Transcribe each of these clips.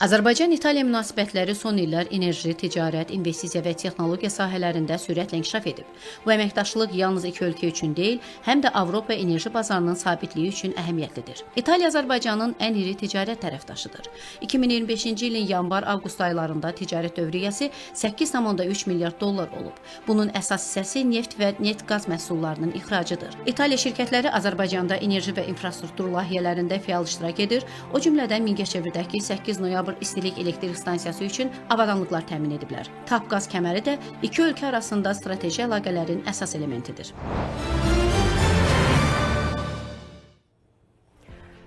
Azərbaycan-İtaliya münasibətləri son illər enerji, ticarət, investisiya və texnologiya sahələrində sürətlə inkişaf edib. Bu əməkdaşlıq yalnız iki ölkə üçün deyil, həm də Avropa enerji bazarının sabitliyi üçün əhəmiyyətlidir. İtaliya Azərbaycanın ən iri ticarət tərəfdaşıdır. 2025-ci ilin yanvar-avqust aylarında ticarət dövriyyəsi 8,3 milyard dollar olub. Bunun əsas hissəsi neft və neft-qaz məhsullarının ixracıdır. İtaliya şirkətləri Azərbaycanda enerji və infrastruktur layihələrində fəal iştirak edir. O cümlədən Mingəçevirdəki 8 noyabr istilik elektrik stansiyası üçün avadanlıqlar təmin ediblər. Tapqaz kəməri də iki ölkə arasında strateji əlaqələrin əsas elementidir.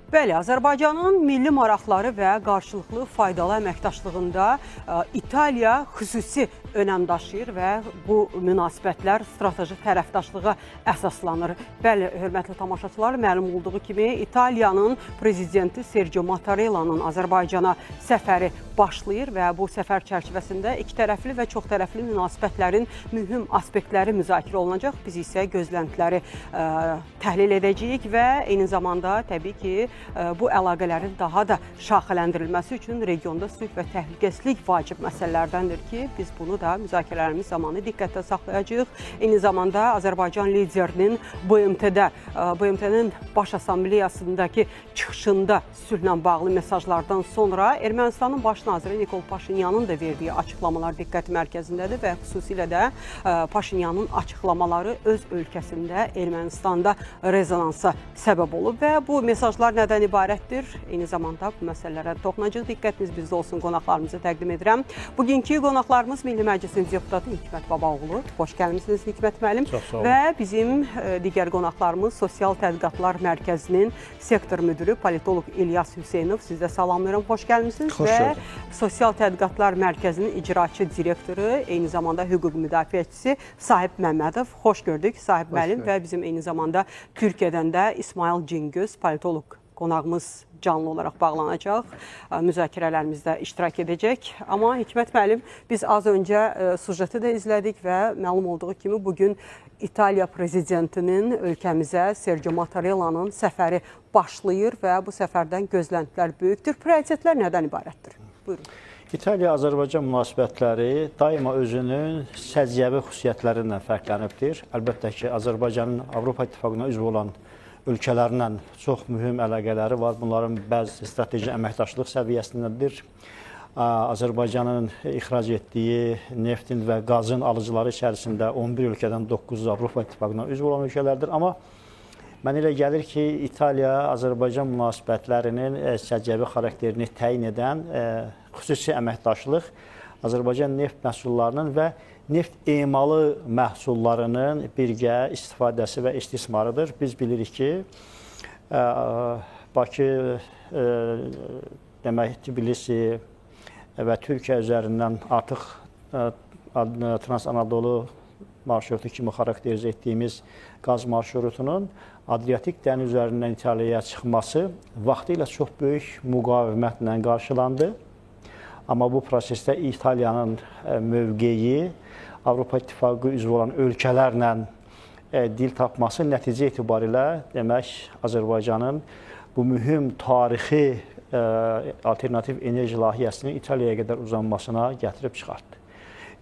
Bəli, Azərbaycanın milli maraqları və qarşılıqlı faydalı əməkdaşlığında İtaliya xüsusi önəm daşıyır və bu münasibətlər strateji tərəfdaşlığa əsaslanır. Bəli, hörmətli tamaşaçılar, məlum olduğu kimi İtaliyanın prezidenti Sergio Mattarella'nın Azərbaycana səfəri başlayır və bu səfər çərçivəsində iki tərəfli və çox tərəfli münasibətlərin mühüm aspektləri müzakirə olunacaq. Biz isə gözləntiləri təhlil edəcəyik və eyni zamanda təbii ki, bu əlaqələrin daha da şaxələndirilməsi üçün regionda sülh və təhlükəsizlik vacib məsələlərdəndir ki, biz bunu da müzakirələrimiz zamanı diqqətdə saxlayacağıq. Eyni zamanda Azərbaycan liderinin BMT-nin Baş Assambleyasındakı çıxışında sülhlə bağlı mesajlardan sonra Ermənistanın baş naziri Nikol Paşinyanın da verdiyi açıqlamalar diqqət mərkəzindədir və xüsusilə də Paşinyanın açıqlamaları öz ölkəsində Ermənistanda rezonansa səbəb olub və bu mesajlar nədən ibarətdir? Eyni zamanda bu məsələlərə toxunacaq. Diqqətiniz bizdə olsun, qonaqlarımızı təqdim edirəm. Bugünkü qonaqlarımız Milli Məclisin deputatı Hikmət Babaoğlu. Xoş gəlmişsiniz Hikmət müəllim. Və bizim digər qonaqlarımız Sosial Tədqiqatlar Mərkəzinin sektor müdürü politoloq İlyas Hüseynov. Siz də salamlayıram, xoş gəlmişsiniz. Və Sosial Tədqiqatlar Mərkəzinin icraçı direktoru, eyni zamanda hüquq müdafiəçisi Sahib Məmmədov. Xoş gördük Sahib müəllim və bizim eyni zamanda Türkiyədən də İsmail Cingöz, politoloq qonağımız canlı olaraq bağlanacaq, müzakirələrimizdə iştirak edəcək. Amma Hikmət müəllim, biz az öncə sujeti də izlədik və məlum olduğu kimi bugün İtaliya prezidentinin ölkəmizə Sergio Mattarella'nın səfəri başlayır və bu səfərdən gözləntilər böyükdür. Prioritetlər nədən ibarətdir? Buyurun. İtaliya-Azərbaycan münasibətləri daima özünün səciyyəvi xüsusiyyətlərindən fərqlənibdir. Əlbəttə ki, Azərbaycanın Avropa İttifaqına üzv olan ölkələrlə çox mühüm əlaqələri var. Bunların bəzi strateji əməkdaşlıq səviyyəsindədir. Azərbaycanın ixrac etdiyi neftin və qazın alıcıları içərisində 11 ölkədən 9 Avropa İttifaqına üzv olan ölkələrdir. Amma mən elə gəlir ki, İtaliya-Azərbaycan münasibətlərinin səciyyəvi xarakterini təyin edən xüsusi əməkdaşlıq Azərbaycan neft məhsullarının və neft emalı məhsullarının birgə istifadəsi və istismarıdır. Biz bilirik ki, Bakı, Tbilisi və Türkiyə üzərindən artıq Trans-Anadolu marşrutu kimi xarakterizə etdiyimiz qaz marşrutunun Adriatik dəniz üzərindən İtaliyaya çıxması vaxtilə çox böyük müqavimətlə qarşılandı. Amma bu prosesdə İtaliyanın mövqeyi Avropa İttifaqı üzv olan ölkələrlə dil tapması nəticə etibarilə demək Azərbaycanın bu mühüm tarixi alternativ enerji layihəsinin İtaliyaya qədər uzanmasına gətirib çıxartdı.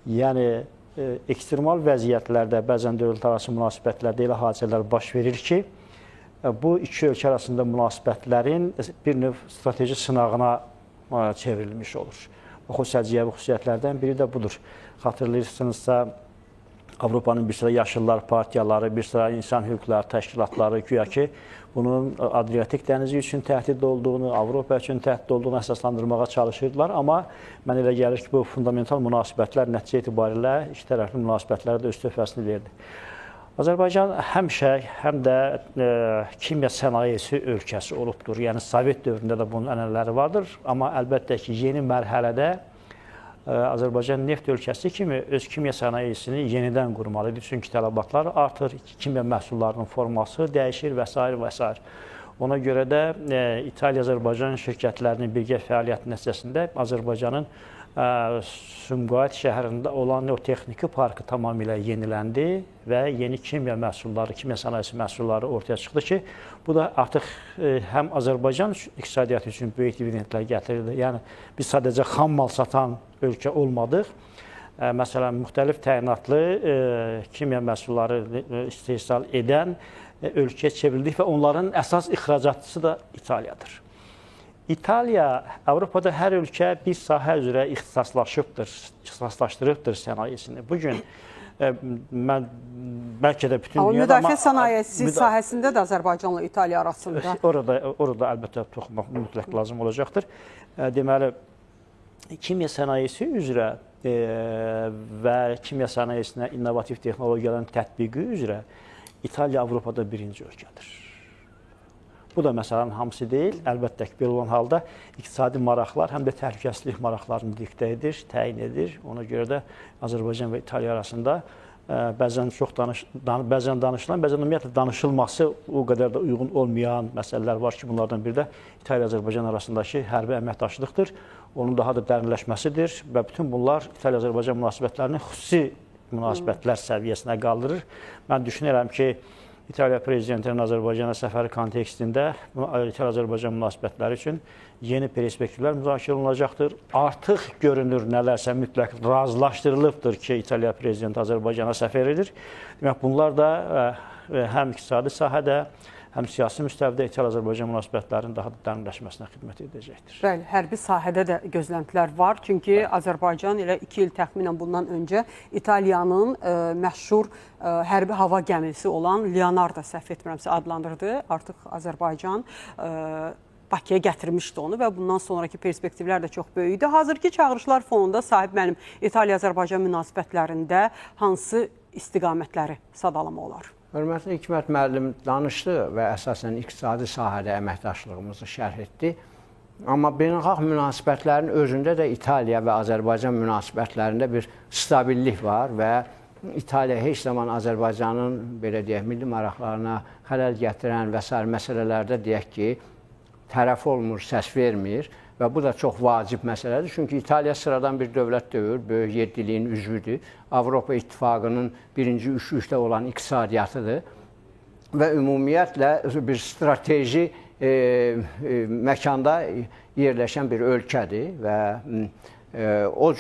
Yəni ekstremal vəziyyətlərdə, bəzən dövlətlərarası münasibətlərdə elə hadisələr baş verir ki, bu iki ölkə arasında münasibətlərin bir növ strateji sınağına çevrilmiş olur. O səciyyəvi xüsusiyyətlərdən biri də budur. Xatırlayırsınızsa, Avropanın bir sıra yaşıllar partiyaları, bir sıra insan hüquqları təşkilatları güya ki, bunun Adriatik dənizi üçün təhdid olduğunu, Avropa üçün təhdid olduğunu əsaslandırmağa çalışırdılar. Amma mən elə gəlir ki, bu fundamental münasibətlər nəticə etibarilə iki tərəfli münasibətlərə də öz töhfəsini verdi. Azərbaycan həmişə həm də kimya sənayesi ölkəsi olubdur. Yəni, Sovet dövründə də bunun ənənələri vardır. Amma əlbəttə ki, yeni mərhələdə Azərbaycan neft ölkəsi kimi öz kimya sənayesini yenidən qurmalıdır. Çünki tələbatlar artır, kimya məhsullarının forması dəyişir və s. və s. Ona görə də İtaliya-Azərbaycan şirkətlərinin birgə fəaliyyəti nəticəsində Azərbaycanın Sumqayıt şəhərində olan o texniki parkı tamamilə yeniləndi və yeni kimya məhsulları, kimya sənayesi məhsulları ortaya çıxdı ki, bu da artıq həm Azərbaycan iqtisadiyyatı üçün böyük dividendlər gətirirdi. Yəni, biz sadəcə xam mal satan ölkə olmadıq. Məsələn, müxtəlif təyinatlı kimya məhsulları istehsal edən ölkəyə çevrildik və onların əsas ixracatçısı da İtaliyadır. İtaliya, Avropada hər ölkə bir sahə üzrə ixtisaslaşdırıbdır sənayesini. Bugün mən bəlkə də bütün dünyada... Amma müdafiə sənayesi sahəsində də Azərbaycanla İtaliya arasında... Orada əlbəttə toxunmaq mütləq lazım olacaqdır. Deməli, kimya sənayesi üzrə və kimya sənayesinə innovativ texnologiyaların tətbiqi üzrə İtaliya Avropada birinci ölkədir. Bu da məsələnin hamısı deyil. Əlbəttə ki, belə olan halda iqtisadi maraqlar, həm də təhlükəsizlik maraqlarını diktə edir, təyin edir. Ona görə də Azərbaycan və İtaliya arasında bəzən danışılan, bəzən ümumiyyətlə danışılması o qədər də uyğun olmayan məsələlər var ki, bunlardan biri də İtaliya-Azərbaycan arasındakı hərbi əməkdaşlıqdır. Onun daha da dərinləşməsidir və bütün bunlar İtaliya-Azərbaycan münasibətlərini xüsusi münasibətlər səviyyəsinə qaldırır. Mən düşünürəm ki, İtaliya prezidentinin Azərbaycana səfəri kontekstində İtaliya-Azərbaycan münasibətləri üçün yeni perspektivlər müzakirə olunacaqdır. Artıq görünür nələrsə mütləq razılaşdırılıbdır ki, İtaliya prezidenti Azərbaycana səfər edir. Demək, bunlar da həm iqtisadi sahədə, həm siyasi müstəvidə İtaliya-Azərbaycan münasibətlərinin daha da dərinləşməsinə xidmət edəcəkdir. Bəli, hərbi sahədə də gözləntilər var. Çünki Azərbaycan elə 2 il təxminən bundan öncə İtaliyanın məşhur hərbi hava gəmisi olan Leonardo, səhv etmirəmsə, adlandırdı. Artıq Azərbaycan Bakıya gətirmişdi onu və bundan sonraki perspektivlər də çox böyükdür. Hazırki çağırışlar fonunda Sahib müəllim İtaliya-Azərbaycan münasibətlərində hansı istiqamətləri sadalama olar? Hörmətli Hikmət müəllim danışdı və əsasən iqtisadi sahədə əməkdaşlığımızı şərh etdi. Amma beynəlxalq münasibətlərin özündə də İtaliya və Azərbaycan münasibətlərində bir stabillik var və İtaliya heç zaman Azərbaycanın, belə deyək, milli maraqlarına xələl gətirən və sair məsələlərdə deyək ki, tərəf olmur, səs vermir və bu da çox vacib məsələdir. Çünki İtaliya sıradan bir dövlət deyil, böyük yeddiliyin üzvüdür. Avropa İttifaqının birinci üçlükdə olan iqtisadiyyatıdır və ümumiyyətlə bir strateji məkanda yerləşən bir ölkədir və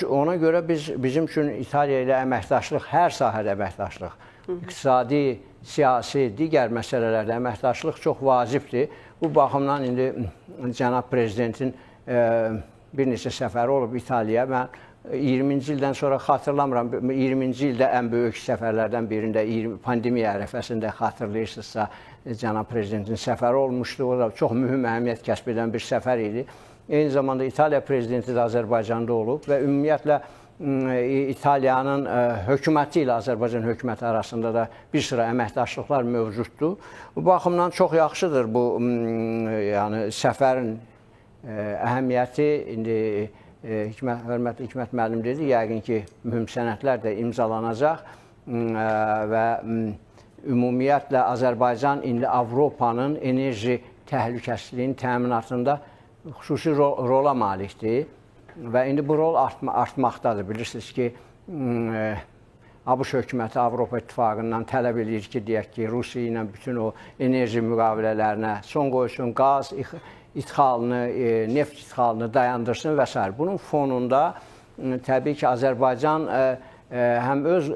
ona görə bizim üçün İtaliya ilə əməkdaşlıq, hər sahədə əməkdaşlıq, iqtisadi, siyasi, digər məsələlərdə əməkdaşlıq çox vacibdir. Bu baxımdan indi cənab prezidentin bir neçə səfəri olub İtaliyaya. Mən 20-ci ildən sonra xatırlamıram, 20-ci ildə ən böyük səfərlərdən birində pandemiya ərəfəsində xatırlayırsınızsa cənab prezidentin səfəri olmuşdu. O da çox mühüm əhəmiyyət kəsb edən bir səfər idi. Eyni zamanda İtaliya prezidenti də Azərbaycanda olub və ümumiyyətlə İtaliyanın hökuməti ilə Azərbaycan hökuməti arasında da bir sıra əməkdaşlıqlar mövcuddur. Bu baxımdan çox yaxşıdır bu yəni səfərin əhəmiyyəti. İndi hörmətli Hikmət müəllim dedi, yəqin ki, mühüm sənədlər də imzalanacaq və ümumiyyətlə Azərbaycan indi Avropanın enerji təhlükəsizliyinin təminatında xüsusi rola malikdir. Və indi bu rol artmaqdadır. Bilirsiniz ki, ABŞ hökuməti Avropa İttifaqından tələb edir ki, deyək ki, Rusiya ilə bütün o enerji müqavilələrinə son qoysun, qaz ixalını, neft ixalını dayandırsın və s. Bunun fonunda təbii ki, Azərbaycan həm öz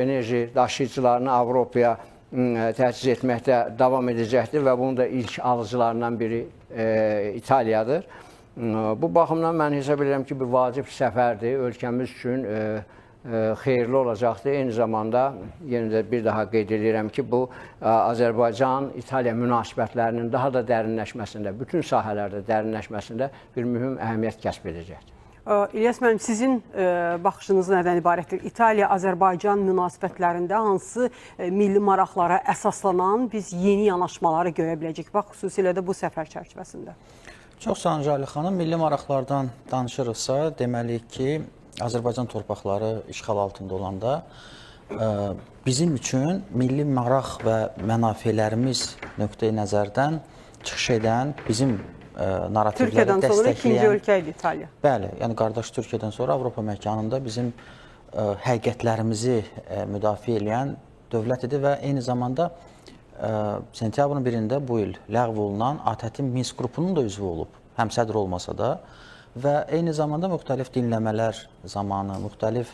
enerji daşıyıcılarını Avropaya təchiz etməkdə davam edəcəkdir və bunun da ilk alıcılarından biri İtaliyadır. Bu baxımdan mən hesab edirəm ki, bir vacib səfərdir, ölkəmiz üçün xeyirli olacaqdır. Eyni zamanda yenə də bir daha qeyd edirəm ki, bu Azərbaycan-İtaliya münasibətlərinin daha da dərinləşməsində, bütün sahələrdə dərinləşməsində bir mühüm əhəmiyyət kəsb edəcəkdir. İlyas müəllim, sizin baxışınız nədən ibarətdir? İtaliya-Azərbaycan münasibətlərində hansı milli maraqlara əsaslanan biz yeni yanaşmaları görə biləcək? Bax, xüsusilə də bu səfər çərçivəsində. Çox sağ olun Cəli xanım. Milli maraqlardan danışırıqsa, deməliyik ki, Azərbaycan torpaqları işğal altında olanda bizim üçün milli maraq və mənafelərimiz nöqteyi nəzərdən çıxış edən bizim narativləri Türkiyədən sonra dəstəkləyən... ikinci ölkə idi İtaliya. Bəli, yəni qardaş Türkiyədən sonra Avropa məkanında bizim həqiqətlərimizi müdafiə edən dövlət idi və eyni zamanda sentyabrın 1-də bu il ləğv olunan ATƏT-in Minsk qrupunun da üzvü olub, həmsədr olmasa da və eyni zamanda müxtəlif dinləmələr zamanı, müxtəlif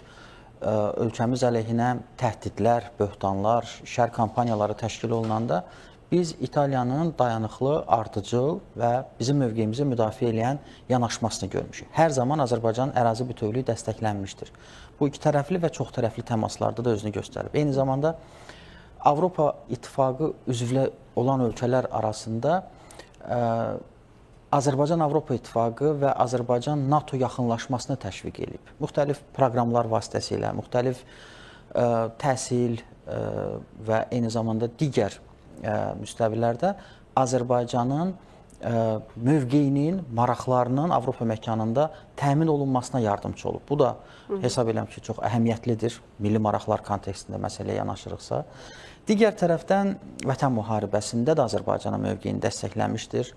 ölkəmiz əleyhinə təhdidlər, böhtanlar, şər kampaniyaları təşkil olunanda biz İtaliyanın dayanıqlı, ardıcıl və bizim mövqeyimizi müdafiə edən yanaşmasını görmüşük. Hər zaman Azərbaycanın ərazi bütövlüyü dəstəklənmişdir. Bu iki tərəfli və çox tərəfli təmaslarda da özünü göstərib. Eyni zamanda Avropa İttifaqı üzvlə olan ölkələr arasında Azərbaycan-Avropa İttifaqı və Azərbaycan-NATO yaxınlaşmasını təşviq edib. Müxtəlif proqramlar vasitəsilə, müxtəlif təhsil və eyni zamanda digər müstəvilərdə Azərbaycanın mövqeyinin, maraqlarının Avropa məkanında təmin olunmasına yardımcı olub. Bu da hesab edirəm ki, çox əhəmiyyətlidir milli maraqlar kontekstində məsələyə yanaşırıqsa. Digər tərəfdən Vətən müharibəsində də Azərbaycanın mövqeyini dəstəkləmişdir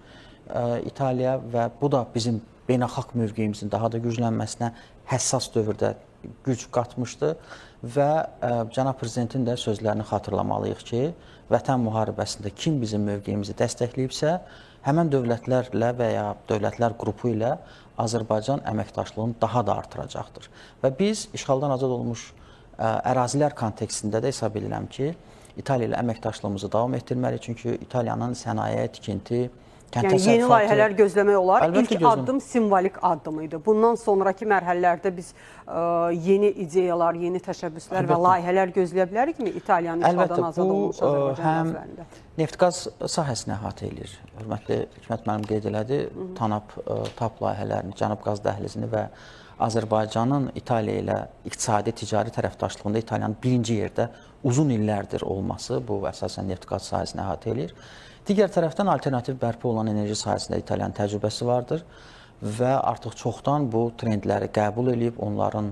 İtaliya və bu da bizim beynəlxalq mövqeyimizin daha da güclənməsinə həssas dövrdə güc qatmışdı və Cənab Prezidentin də sözlərini xatırlamalıyıq ki, Vətən müharibəsində kim bizim mövqeyimizi dəstəkləyibsə, həmən dövlətlərlə və ya dövlətlər qrupu ilə Azərbaycan əməkdaşlığını daha da artıracaqdır. Və biz işğaldan azad olmuş ərazilər kontekstində də hesab edirəm ki, İtaliya ilə əməkdaşlığımızı davam etdirməliyik. Çünki İtaliyanın sənaye, tikinti, yəni yeni layihələr gözləmək olar. İlk addım simvolik addım idi. Bundan sonraki mərhələlərdə biz yeni ideyalar, yeni təşəbbüslər və layihələr gözləyə bilərikmi İtaliyanın işğaldan azad olmuş Azərbaycan ərazиlərində? Neft-qaz sahəsini əhatə edir. Hörmətli Hikmət müəllim qeyd elədi. TAP layihələrini, Cənub qaz dəhlizini və Azərbaycanın İtaliya ilə iqtisadi, ticari tərəfdaşlığında İtaliyanın birinci yerdə uzun illərdir olması bu əsasən neft-qaz sahəsini əhatə edir. Digər tərəfdən alternativ bərpa olan enerji sahəsində İtaliyanın təcrübəsi vardır və artıq çoxdan bu trendləri qəbul edib, onların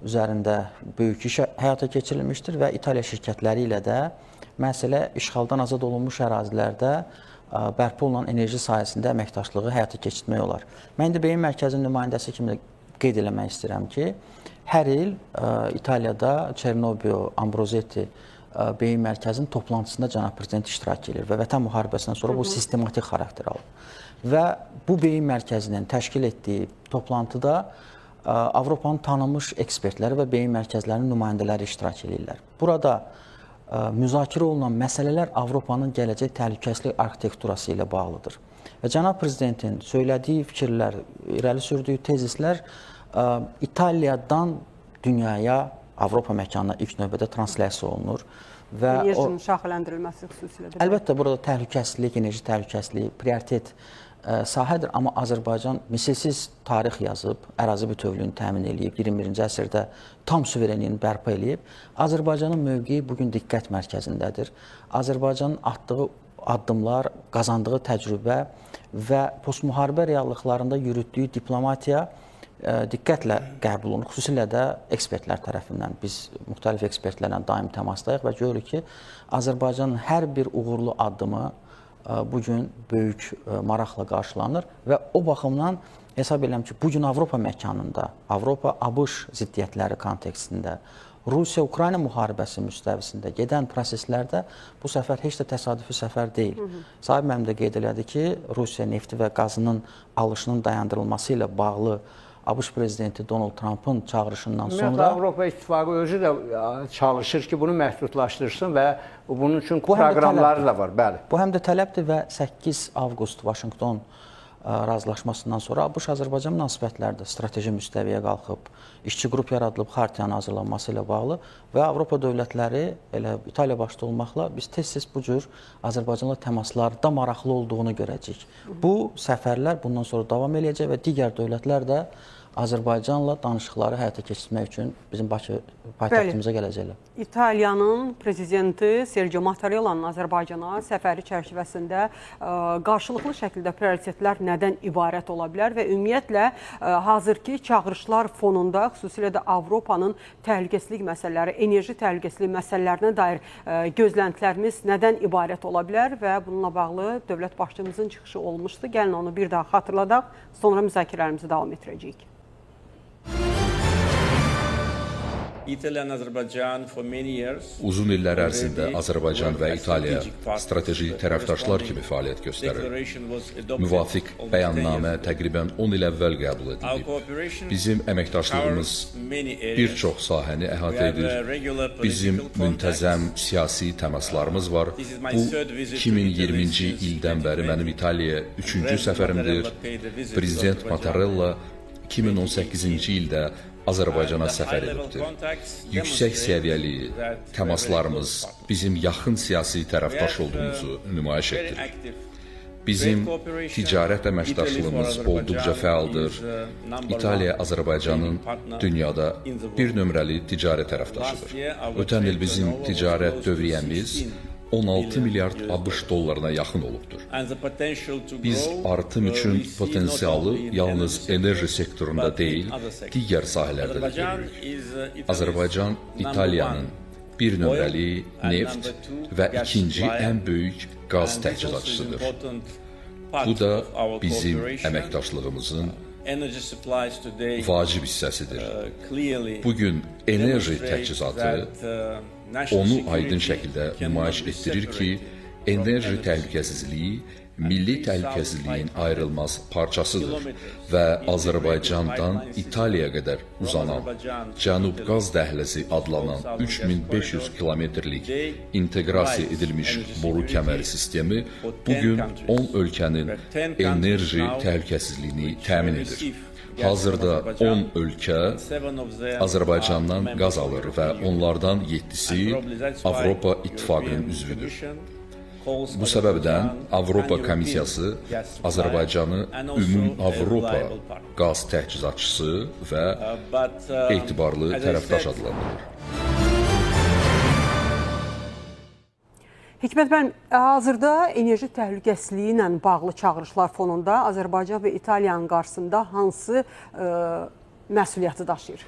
üzərində böyük iş həyata keçirilmişdir və İtaliya şirkətləri ilə də məsələ işğaldan azad olunmuş ərazilərdə bərpa olunan enerji sahəsində əməkdaşlığı həyata keçirmək olar. Mən indi beyin mərkəzinin nümayəndəsi kimi qeyd eləmək istəyirəm ki, hər il İtaliyada Çernobyo, Ambrozetti beyin mərkəzinin toplantısında Cənab Prezident iştirak edir və Vətən müharibəsindən sonra bu sistematik xarakter alır. Və bu beyin mərkəzinin təşkil etdiyi toplantıda Avropanın tanınmış ekspertləri və beyin mərkəzlərinin nümayəndələri iştirak edirlər. Burada müzakirə olunan məsələlər Avropanın gələcək təhlükəsizlik arxitekturası ilə bağlıdır. Və Cənab Prezidentin söylədiyi fikirlər, irəli sürdüyü tezislər İtaliyadan dünyaya, Avropa məkanına ilk növbədə translyasiya olunur. Enerjinin şaxələndirilməsi xüsusilə. Əlbəttə, burada təhlükəsizlik, enerji təhlükəsizliyi prioritet sahədir, amma Azərbaycan misilsiz tarix yazıb, ərazi bütövlüyünü təmin edib, 21-ci əsrdə tam suverenliyini bərpa edib. Azərbaycanın mövqeyi bugün diqqət mərkəzindədir. Azərbaycanın atdığı addımlar, qazandığı təcrübə və postmüharibə reallıqlarında yürütdüyü diplomatiya diqqətlə qəbul olunur, xüsusilə də ekspertlər tərəfindən. Biz müxtəlif ekspertlərlə daim təmasdayıq və görürük ki, Azərbaycanın hər bir uğurlu addımı bugün böyük maraqla qarşılanır və o baxımdan hesab edirəm ki, bugün Avropa məkanında, Avropa-ABŞ ziddiyyətləri kontekstində, Rusiya-Ukrayna müharibəsi müstəvisində gedən proseslərdə bu səfər heç də təsadüfi səfər deyil. Sahib müəllim də qeyd elədi ki, Rusiya nefti və qazının alışının dayandırılması ilə bağlı ABŞ prezidenti Donald Trump'ın çağırışından sonra Avropa İttifaqı özü də çalışır ki, bunu məhdudlaşdırsın və bunun üçün proqramları da var. Bəli. Bu həm də tələbdir və 8 avqust Vaşinqton razılaşmasından sonra ABŞ-Azərbaycan münasibətləri də strateji müstəviyə qalxıb, işçi qrup yaradılıb xartiyanın hazırlanması ilə bağlı və Avropa dövlətləri, elə İtaliya başda olmaqla biz tez-tez bu cür Azərbaycanla təmaslarda maraqlı olduğunu görəcəyik. Bu səfərlər bundan sonra davam eləyəcək və digər dövlətlər də Azərbaycanla danışıqları həyata keçirmək üçün bizim Bakı paytaxtımıza gələcəklər. İtaliyanın prezidenti Sergio Mattarella'nın Azərbaycana səfəri çərçivəsində qarşılıqlı şəkildə prioritetlər nədən ibarət ola bilər və ümumiyyətlə hazırki çağırışlar fonunda xüsusilə də Avropanın təhlükəsizlik məsələləri, enerji təhlükəsizlik məsələlərinə dair gözləntilərimiz nədən ibarət ola bilər və bununla bağlı dövlət başçımızın çıxışı olmuşdu. Gəlin onu bir daha xatırladaq, sonra müzakirələrimizi davam etdirəcəyik. Uzun illər ərzində Azərbaycan və İtaliya strateji tərəfdaşlar kimi fəaliyyət göstərir. Müvafiq bəyannamə təqribən 10 il əvvəl qəbul edilib. Bizim əməkdaşlığımız bir çox sahəni əhatə edir. Bizim müntəzəm siyasi təmaslarımız var. Bu, 2020-ci ildən bəri mənim İtaliyaya 3-cü səfərimdir. Prezident Mattarella 2018-ci ildə Azərbaycana səfər edibdir. Yüksək səviyyəli təmaslarımız bizim yaxın siyasi tərəfdaş olduğumuzu nümayiş etdirir. Bizim ticarət əməkdaşlığımız olduqca fəaldır. İtaliya Azərbaycanın dünyada bir nömrəli ticarət tərəfdaşıdır. Ötən il bizim ticarət dövriyyəmiz 16 milyard ABŞ dollarına yaxın olubdur. Biz artım üçün potensialı yalnız enerji sektorunda deyil, digər sahələrdə də görürük. Azərbaycan İtaliyanın bir nömrəli neft və ikinci ən böyük qaz təchizatçısıdır. Bu da bizim əməkdaşlığımızın vacib hissəsidir. Bugün enerji təchizatı onu aydın şəkildə nümayiş etdirir ki, enerji təhlükəsizliyi milli təhlükəsizliyin ayrılmaz parçasıdır və Azərbaycandan İtaliyaya qədər uzanan Cənub qaz dəhlizi adlanan 3500 kilometrlik inteqrasiya edilmiş boru kəməri sistemi bugün 10 ölkənin enerji təhlükəsizliyini təmin edir. Hazırda 10 ölkə Azərbaycandan qaz alır və onlardan 7-si Avropa İttifaqının üzvüdür. Bu səbəbdən Avropa Komissiyası Azərbaycanı Ümum-Avropa qaz təchizatçısı və etibarlı tərəfdaş adlandırır. Hikmət bəy, hazırda enerji təhlükəsizliyi ilə bağlı çağırışlar fonunda Azərbaycan və İtaliyanın qarşısında hansı məsuliyyəti daşıyır?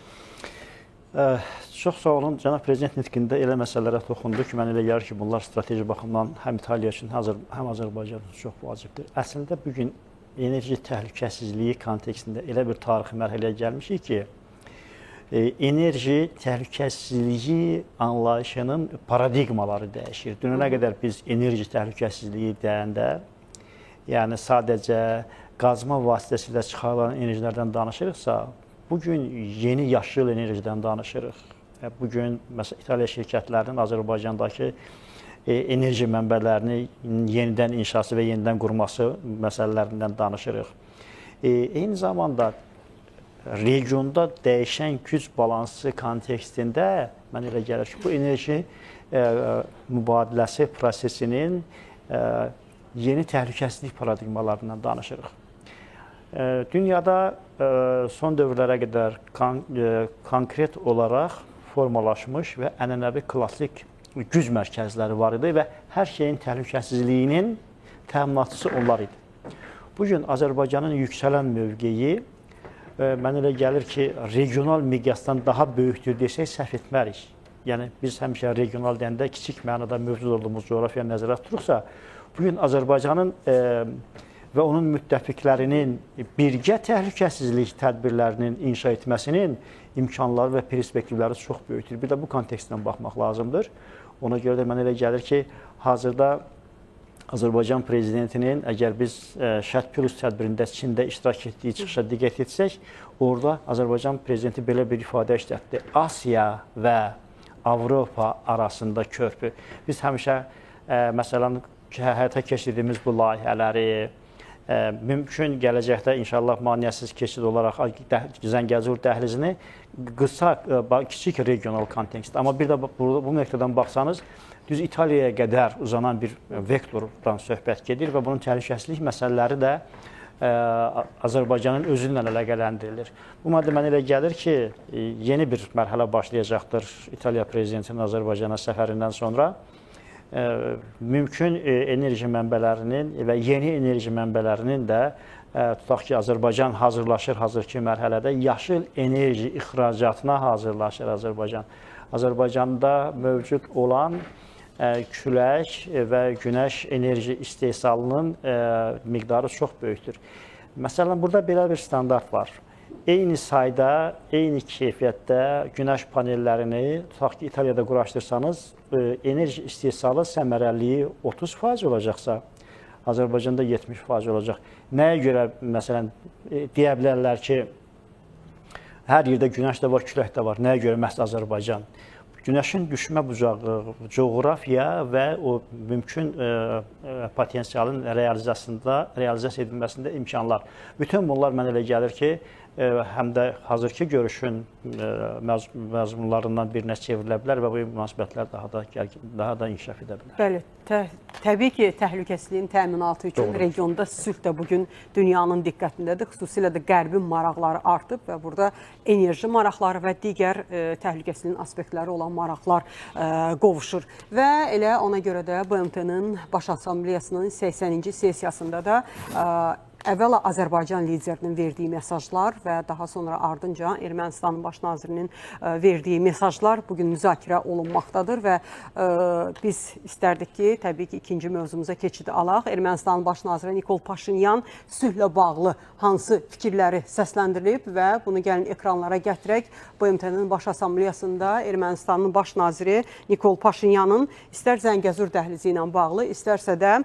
Çox sağ olun. Cənab Prezident nitqində elə məsələlərə toxundu ki, mən elə gəlir ki, bunlar strateji baxımdan həm İtaliya üçün, həm Azərbaycan üçün çox vacibdir. Əslində, bugün enerji təhlükəsizliyi kontekstində elə bir tarixi mərhələyə gəlmişik ki, enerji təhlükəsizliyi anlayışının paradigmaları dəyişir. Dünənə qədər biz enerji təhlükəsizliyi deyəndə, yəni sadəcə qazma vasitəsilə çıxarılan enerjilərdən danışırıqsa, bugün yeni yaşıl enerjidən danışırıq. Bugün məsələn İtaliya şirkətlərinin Azərbaycandakı enerji mənbələrini yenidən inşası və yenidən qurması məsələlərindən danışırıq. Eyni zamanda regionda dəyişən güc balansı kontekstində mən elə gəlir ki, bu enerji mübadiləsi prosesinin yeni təhlükəsizlik paradigmalarından danışırıq. Dünyada son dövrlərə qədər konkret olaraq formalaşmış və ənənəvi klassik güc mərkəzləri var idi və hər şeyin təhlükəsizliyinin təminatçısı onlar idi. Bugün Azərbaycanın yüksələn mövqeyi mən elə gəlir ki, regional miqyasdan daha böyükdür desək səhv etmərik. Yəni, biz həmişə regional deyəndə kiçik mənada mövcud olduğumuz coğrafiya nəzərə tuturuqsa, bugün Azərbaycanın və onun müttəfiqlərinin birgə təhlükəsizlik tədbirlərinin inşa etməsinin imkanları və perspektivləri çox böyükdür. Bir də bu kontekstdən baxmaq lazımdır. Ona görə də mən elə gəlir ki, hazırda Azərbaycan prezidentinin əgər biz Şərt Plus tədbirində Çində iştirak etdiyi çıxışa diqqət etsək, orada Azərbaycan prezidenti belə bir ifadə işlətdi. Asiya və Avropa arasında körpü. Biz həmişə, məsələn, həyata keçirdiyimiz bu layihələri, mümkün gələcəkdə inşallah maneəsiz keçid olaraq Zəngəzur dəhlizini qısa, kiçik regional kontekst. Amma bir də bu nöqtədən baxsanız, düz İtaliyaya qədər uzanan bir vektordan söhbət gedir və bunun təhlükəsizlik məsələləri də Azərbaycanın özü ilə əlaqələndirilir. Bu maddə mənə elə gəlir ki, yeni bir mərhələ başlayacaqdır İtaliya prezidentinin Azərbaycana səfərindən sonra. Mümkün enerji mənbələrinin və yeni enerji mənbələrinin də tutaq ki, Azərbaycan hazırlaşır hazırki mərhələdə yaşıl enerji ixracatına hazırlaşır Azərbaycan. Azərbaycanda mövcud olan külək və günəş enerji istehsalının miqdarı çox böyükdür. Məsələn, burada belə bir standart var. Eyni sayda, eyni keyfiyyətdə günəş panellərini tutaq ki, İtaliyada quraşdırsanız, enerji istehsalı səmərəliliyi 30% olacaqsa, Azərbaycanda 70% olacaq. Nəyə görə, məsələn, deyə bilərlər ki, hər yerdə günəş də var, külək də var. Nəyə görə məhz Azərbaycan? Günəşin düşmə bucağı, coğrafiya və o mümkün potensialın realizasiya edilməsində imkanlar. Bütün bunlar mənə elə gəlir ki, həm də hazırki görüşün məzmunlarından birinə çevrilə bilər və bu münasibətlər daha da inkişaf edə bilər. Bəli, təbii ki, təhlükəsizliyin təminatı üçün regionda sülh də bugün dünyanın diqqətindədir. Xüsusilə də Qərbin maraqları artıb və burada enerji maraqları və digər təhlükəsizliyin aspektləri olan maraqlar qovuşur. Və elə ona görə də BMT-nin Baş Assambleyasının 80-ci sessiyasında da əvvəla Azərbaycan liderinin verdiyi mesajlar və daha sonra ardınca Ermənistanın baş nazirinin verdiyi mesajlar bugün müzakirə olunmaqdadır və biz istərdik ki, təbii ki, ikinci mövzumuza keçidi alaq. Ermənistanın baş naziri Nikol Paşinyan sülhlə bağlı hansı fikirləri səsləndirilib və bunu gəlin ekranlara gətirək. BMT-nin Baş Assambleyasında Ermənistanın baş naziri Nikol Paşinyanın istər Zəngəzur dəhlizi ilə bağlı, istərsə də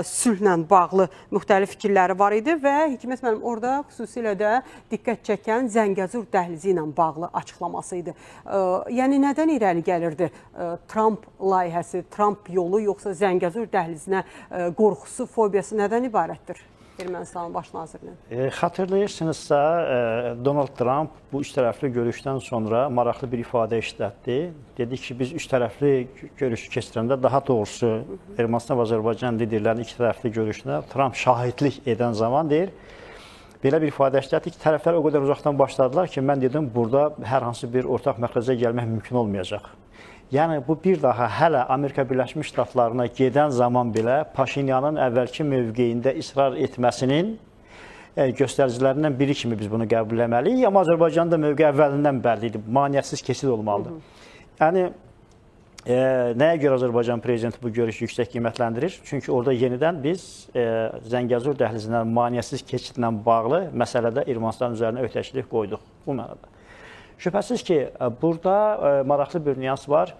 sülhlə bağlı müxtəlif fikirləri var idi və Hikmət müəllim orada xüsusilə də diqqət çəkən Zəngəzur dəhlizi ilə bağlı açıqlaması idi. Yəni nədən irəli gəlirdi Trump layihəsi, Trump yolu, yoxsa Zəngəzur dəhlizinə qorxusu, fobiyası nədən ibarətdir Ermənistanın baş nazirinin? Xatırlayırsınızsa, Donald Trump bu üç tərəfli görüşdən sonra maraqlı bir ifadə işlətdi. Dedi ki, biz üç tərəfli görüşü keçirəndə, daha doğrusu Ermənistan və Azərbaycan liderlərinin iki tərəfli görüşünə Trump şahidlik edən zaman deyir, belə bir ifadə işlətdi ki, tərəflər o qədər uzaqdan başladılar ki, mən dedim, burada hər hansı bir ortaq məxrəcə gəlmək mümkün olmayacaq. Yəni, bu bir daha hələ Amerika Birləşmiş Ştatlarına gedən zaman belə Paşinyanın əvvəlki mövqeyində israr etməsinin göstəricilərindən biri kimi biz bunu qəbul etməliyik. Amma Azərbaycanın da mövqeyi əvvəlindən bəlli idi, maneəsiz keçid olmalıdır. Yəni, nəyə görə Azərbaycan prezidenti bu görüşü yüksək qiymətləndirir? Çünki orada yenidən biz Zəngəzur dəhlizindən maneəsiz keçidlə bağlı məsələdə Ermənistan üzərinə öhdəçilik qoyduq bu mənada. Şübhəsiz ki, burada maraqlı bir nüans var.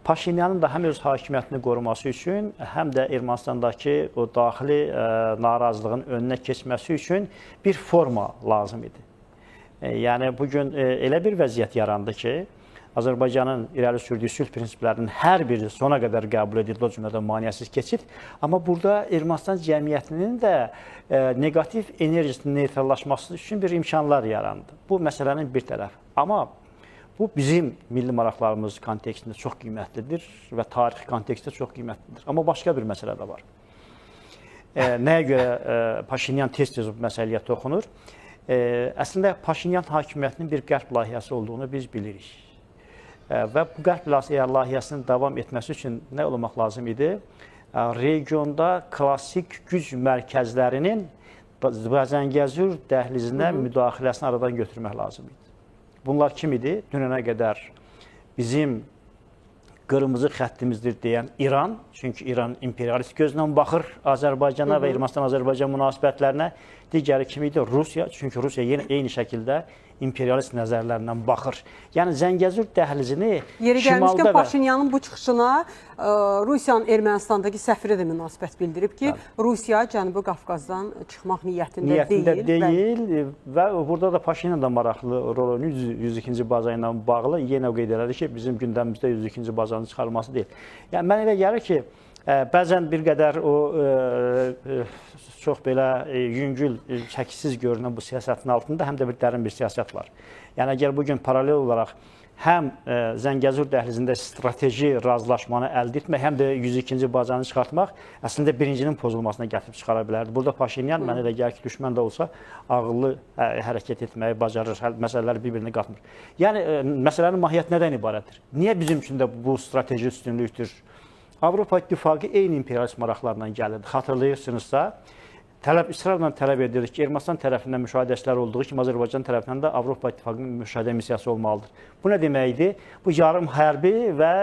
Paşinyanın da həm öz hakimiyyətini qoruması üçün, həm də Ermənistandakı o daxili narazılığın önünə keçməsi üçün bir forma lazım idi. Yəni, bugün elə bir vəziyyət yarandı ki, Azərbaycanın irəli sürdüyü sülh prinsiplərinin hər biri sona qədər qəbul edildi, o cümlədən maneəsiz keçid. Amma burada Ermənistan cəmiyyətinin də negativ enerjisinin neytrallaşması üçün bir imkanlar yarandı. Bu məsələnin bir tərəfi. Amma bu bizim milli maraqlarımız kontekstində çox qiymətlidir və tarixi kontekstdə çox qiymətlidir. Amma başqa bir məsələ də var. Nəyə görə Paşinyan tez-tez bu məsələyə toxunur? Əslində, Paşinyan hakimiyyətinin bir qərb layihəsi olduğunu biz bilirik. Və bu qərb layihəsinin davam etməsi üçün nə olmaq lazım idi? Regionda klassik güc mərkəzlərinin Zəngəzur dəhlizinə müdaxiləsini aradan götürmək lazım idi. Bunlar kim idi? Dünənə qədər bizim qırmızı xəttimizdir deyən İran, çünki İran imperialist gözlə baxır Azərbaycana və Ermənistan-Azərbaycan münasibətlərinə. Digəri kim idi? Rusiya, çünki Rusiya yenə eyni şəkildə imperialist nəzərlərlə baxır. Yəni, Zəngəzur dəhlizini yeri gəlmişkən Paşinyanın bu çıxışına Rusiyanın Ermənistandakı səfiri də münasibət bildirib ki, Rusiya Cənubi Qafqazdan çıxmaq niyyətində deyil. Və burada da Paşinyan da maraqlı rol oynayır 102-ci baza ilə bağlı. Yenə qeyd elədi ki, bizim gündəmimizdə 102-ci bazanın çıxarılması deyil. Yəni, mən elə gəlir ki, bəzən bir qədər o çox belə yüngül, çəkisiz görünən bu siyasətin altında həm də bir dərin bir siyasət var. Yəni, əgər bugün paralel olaraq həm Zəngəzur dəhlizində strateji razılaşmanı əldə etmək, həm də 102-ci bacanı çıxartmaq əslində birincinin pozulmasına gətirib çıxara bilərdi. Burada Paşinyan mənə elə gəlir ki, düşmən də olsa ağıllı hərəkət etməyi bacarır, məsələləri bir-birinə qatmır. Yəni məsələnin mahiyyəti nədən ibarətdir? Niyə bizim üçün də bu strateji üstünlükdür? Avropa İttifaqı eyni imperialist maraqlarla gəlirdi. Xatırlayırsınızsa, israrla tələb edirdik ki, Ermənistan tərəfindən müşahidəçilər olduğu kimi Azərbaycan tərəfindən də Avropa İttifaqının müşahidə missiyası olmalıdır. Bu nə deməkdir? Bu yarım hərbi və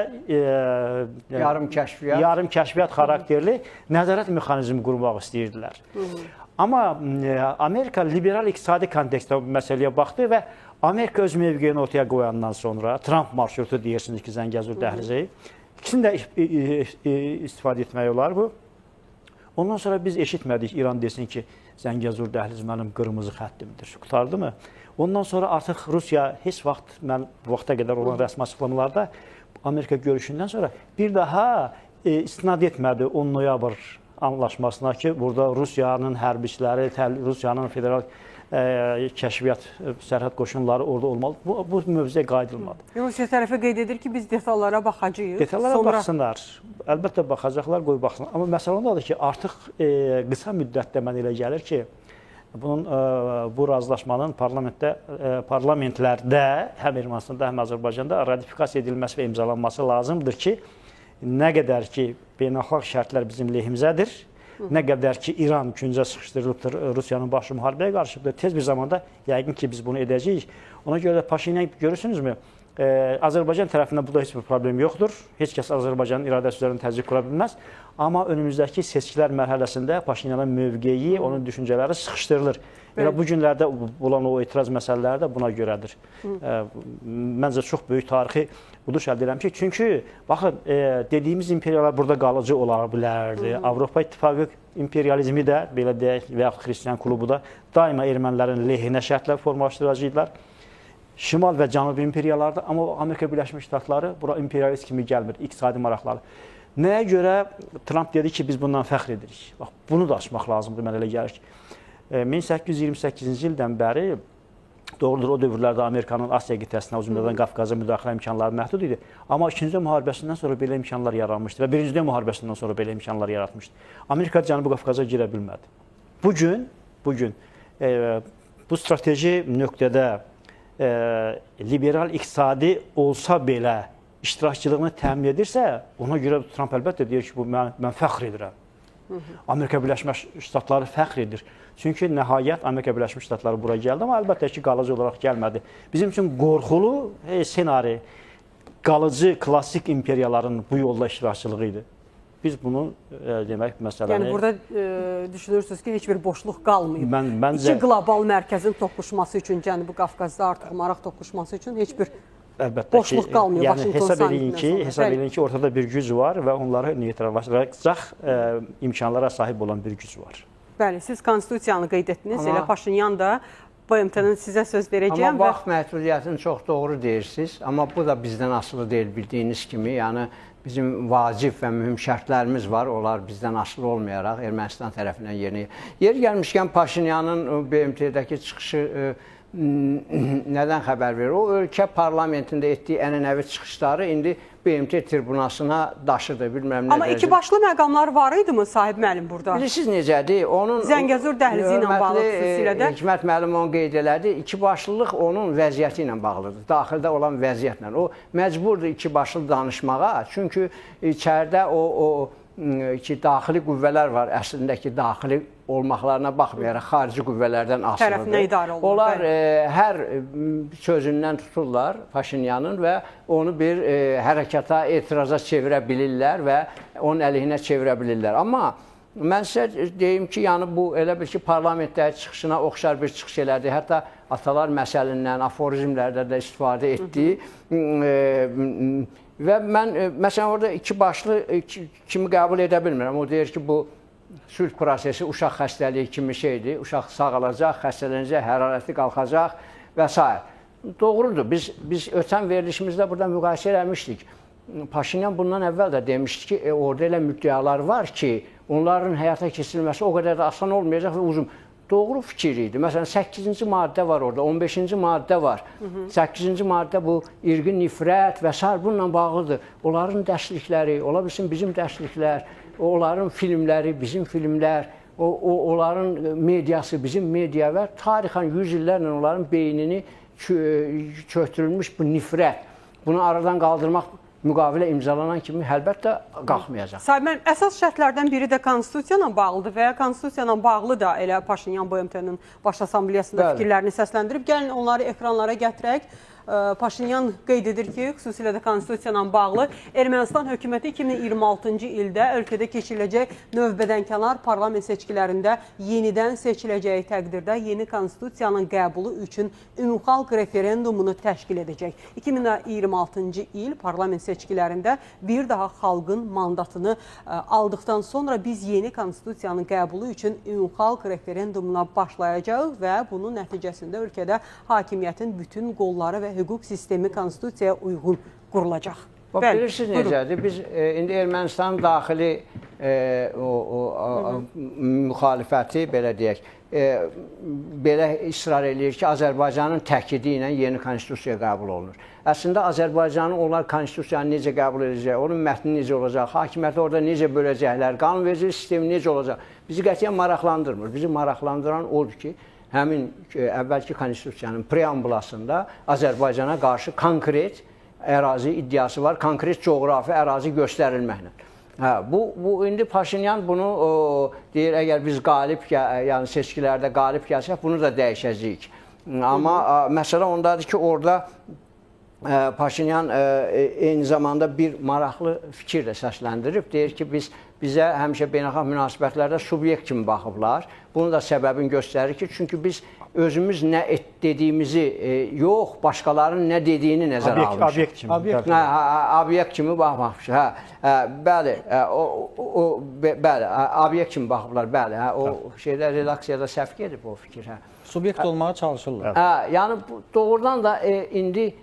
yarım kəşfiyyat xarakterli nəzarət mexanizmi qurmaq istəyirdilər. Amma Amerika liberal iqtisadi kontekstdə bu məsələyə baxdı və Amerika öz mövqeyini ortaya qoyandan sonra Trump marşrutu deyirsiniz ki, Zəngəzur dəhlizi, ikisini də istifadə etmək olar bu. Ondan sonra biz eşitmədik İran desin ki, Zəngəzur dəhlizi mənim qırmızı xəttimdir. Qutardı mı? Ondan sonra artıq Rusiya heç vaxt, mən bu vaxta qədər olan rəsmi açıqlamalarda Amerika görüşündən sonra bir daha istinad etmədi 10 noyabr anlaşmasına ki, burada Rusiyanın hərbiçiləri, Rusiyanın federal kəşfiyyat sərhəd qoşunları orada olmalı. Bu mövzuya qayıdılmadı. Rusiya tərəfi qeyd edir ki, biz detallara baxacağıq. Detallara baxsınlar. Əlbəttə baxacaqlar, qoy baxsınlar. Amma məsələ ondadır ki, artıq qısa müddətdə mən elə gəlir ki, bu razılaşmanın parlamentlərdə, həm Ermənistanda, həm Azərbaycanda ratifikasiya edilməsi və imzalanması lazımdır ki, nə qədər ki, beynəlxalq şərtlər bizim lehimizədir, nə qədər ki, İran küncə sıxışdırılıbdır, Rusiyanın başı müharibəyə qarşıdır, tez bir zamanda yəqin ki, biz bunu edəcəyik. Ona görə də Paşinyan görürsünüzmü? Azərbaycan tərəfindən burada heç bir problem yoxdur. Heç kəs Azərbaycanın iradəsi üzərində təzyiq qura bilməz. Amma önümüzdəki seçkilər mərhələsində Paşinyanın mövqeyi, onun düşüncələri sıxışdırılır. Elə bu günlərdə olan o etiraz məsələləri də buna görədir. Məncə çox böyük tarixi uduş əldə edirəm ki, çünki baxın, dediyimiz imperiyalar burada qalıcı ola bilərdi. Avropa İttifaqı imperializmi də, belə deyək, və yaxud Xristian klubu da daima ermənilərin lehinə şərtlər formalaşdıracaqlar. Şimal və Cənubi imperiyalarda, amma Amerika Birləşmiş Ştatları bura imperialist kimi gəlmir, iqtisadi maraqları. Nəyə görə Trump dedi ki, biz bundan fəxr edirik? Bax, bunu da açmaq lazımdır, mən elə gəlir ki. 1828-ci ildən bəri, doğrudur, o dövrlərdə Amerikanın Asiya qitəsinə, o cümlədən Qafqaza müdaxilə imkanları məhdud idi. Amma 2-ci Dünya müharibəsindən sonra belə imkanlar yaranmışdı və 1-ci Dünya müharibəsindən sonra belə imkanlar yaratmışdı. Amerika Cənubi Qafqaza girə bilmədi. Bugün bu strateji nöqtədə liberal iqtisadi olsa belə iştirakçılığını təmin edirsə, ona görə Trump əlbəttə deyir ki, mən fəxr edirəm. Amerika Birləşmiş Ştatları fəxr edir. Çünki nəhayət Amerika Birləşmiş Ştatları bura gəldi, amma əlbəttə ki, qalıcı olaraq gəlmədi. Bizim üçün qorxulu senari qalıcı klassik imperiyaların bu yolda iştirakçılığı idi. Biz bunu demək məsələni... Yəni burada düşünürsünüz ki, heç bir boşluq qalmayıb. Məncə... İki qlobal mərkəzin toqquşması üçün, Cənubi Qafqazda artıq maraq toqquşması üçün heç bir boşluq qalmıyor. Yəni hesab edin ki, ortada bir güc var və onları neytrallaşdıracaq imkanlara sahib olan bir güc var. Bəli, siz konstitusiyanı qeyd etdiniz, elə Paşinyan da BMT-nin sizə söz verəcəyəm. Amma vaxt məhdudiyyətini çox doğru deyirsiniz, amma bu da bizdən asılı deyil, bildiyiniz kimi. Yəni bizim vacib və mühüm şərtlərimiz var, onlar bizdən asılı olmayaraq Ermənistan tərəfindən yeri gəlmişkən Paşinyanın BMT-dəki çıxışı nədən xəbər verir? O, ölkə parlamentində etdiyi ənənəvi çıxışları indi BMT tribunasına daşıdı, bilməm nə. Amma iki başlı məqamlar var idi mi Sahib müəllim burada? Bilirsiniz necədir? Zəngəzur dəhlizi ilə bağlı xüsusilə də. Hikmət müəllim onu qeyd elədi. İki başlılıq onun vəziyyəti ilə bağlıdır, daxildə olan vəziyyətlə. O məcburdur iki başlı danışmağa, çünki içəridə o ki, daxili qüvvələr var, əslindəki daxili olmaqlarına baxmayaraq xarici qüvvələrdən asılıdır. Tərəfinə idarə olunur. Onlar hər sözündən tuturlar Paşinyanın və onu bir hərəkata, etiraza çevirə bilirlər və onun əleyhinə çevirə bilirlər. Amma mən sizə deyim ki, yəni bu elə bir ki, parlamentdə çıxışına oxşar bir çıxış elədi. Hətta atalar məsəlindən, aforizmlərdə də istifadə etdi. Və mən, məsələn, orada iki başlı kimi qəbul edə bilmirəm. O deyir ki, bu sülh prosesi uşaq xəstəliyi kimi şeydir. Uşaq sağalacaq, xəstələnəcək, hərarəti qalxacaq və s. Doğrudur, biz ötən verilişimizdə burada müqayisə eləmişdik. Paşinyan bundan əvvəl də demişdi ki, orada elə müddəalar var ki, onların həyata keçirilməsi o qədər də asan olmayacaq və uzun. doğru fikir idi. Məsələn, 8-ci maddə var orada, 15-ci maddə var. 8-ci maddə bu irqi nifrət və s. bununla bağlıdır. Onların dərslikləri, ola bilsin bizim dərsliklər, onların filmləri, bizim filmlər, onların mediası, bizim media və tarixən 100 illərlə onların beynini çöktürülmüş bu nifrət, bunu aradan qaldırmaq müqavilə imzalanan kimi əlbəttə qalxmayacaq. Müəllim, əsas şərtlərdən biri də konstitusiya ilə bağlıdır və ya konstitusiya ilə bağlı da elə Paşinyan BMT-nin Baş Assambleyasında fikirlərini səsləndirib. Gəlin onları ekranlara gətirək. Paşinyan qeyd edir ki, xüsusilə də konstitusiya ilə bağlı Ermənistan hökuməti 2026-cı ildə ölkədə keçiriləcək növbədənkənar parlament seçkilərində yenidən seçiləcəyi təqdirdə yeni konstitusiyanın qəbulu üçün ümumxalq referendumunu təşkil edəcək. 2026-cı il parlament seçkilərində bir daha xalqın mandatını aldıqdan sonra biz yeni konstitusiyanın qəbulu üçün ümumxalq referendumuna başlayacağıq və bunun nəticəsində ölkədə hakimiyyətin bütün qolları və hüquq sistemi konstitusiyaya uyğun qurulacaq. Bilirsiniz necədir? Biz indi Ermənistanın daxili müxalifəti, belə deyək, belə israr edir ki, Azərbaycanın təkidi ilə yeni konstitusiya qəbul olunur. Əslində, Azərbaycanın onlar konstitusiyanı necə qəbul edəcək, onun mətni necə olacaq, hakimiyyəti orada necə böləcəklər, qanunverici sistemi necə olacaq, bizi qətiyyən maraqlandırmır. Bizi maraqlandıran odur ki, həmin əvvəlki konstitusiyanın preambulasında Azərbaycana qarşı konkret ərazi iddiası var, konkret coğrafi ərazi göstərilməklə. Bu indi Paşinyan bunu deyir, əgər biz qalib, yəni seçkilərdə qalib gəlsək, bunu da dəyişəcəyik. Amma məsələ ondadır ki, orada Paşinyan eyni zamanda bir maraqlı fikir də səsləndirib. Deyir ki, bizə həmişə beynəlxalq münasibətlərdə subyekt kimi baxıblar. Bunu da səbəbini göstərir ki, çünki biz özümüz nə dediyimizi yox, başqalarının nə dediyini nəzərə almışıq. Obyekt kimi baxmamışıq. Bəli, obyekt kimi baxıblar, bəli. O şeydə, redaksiyada səhv gedib o fikir. Subyekt olmağa çalışırlar. Yəni, doğrudan da indi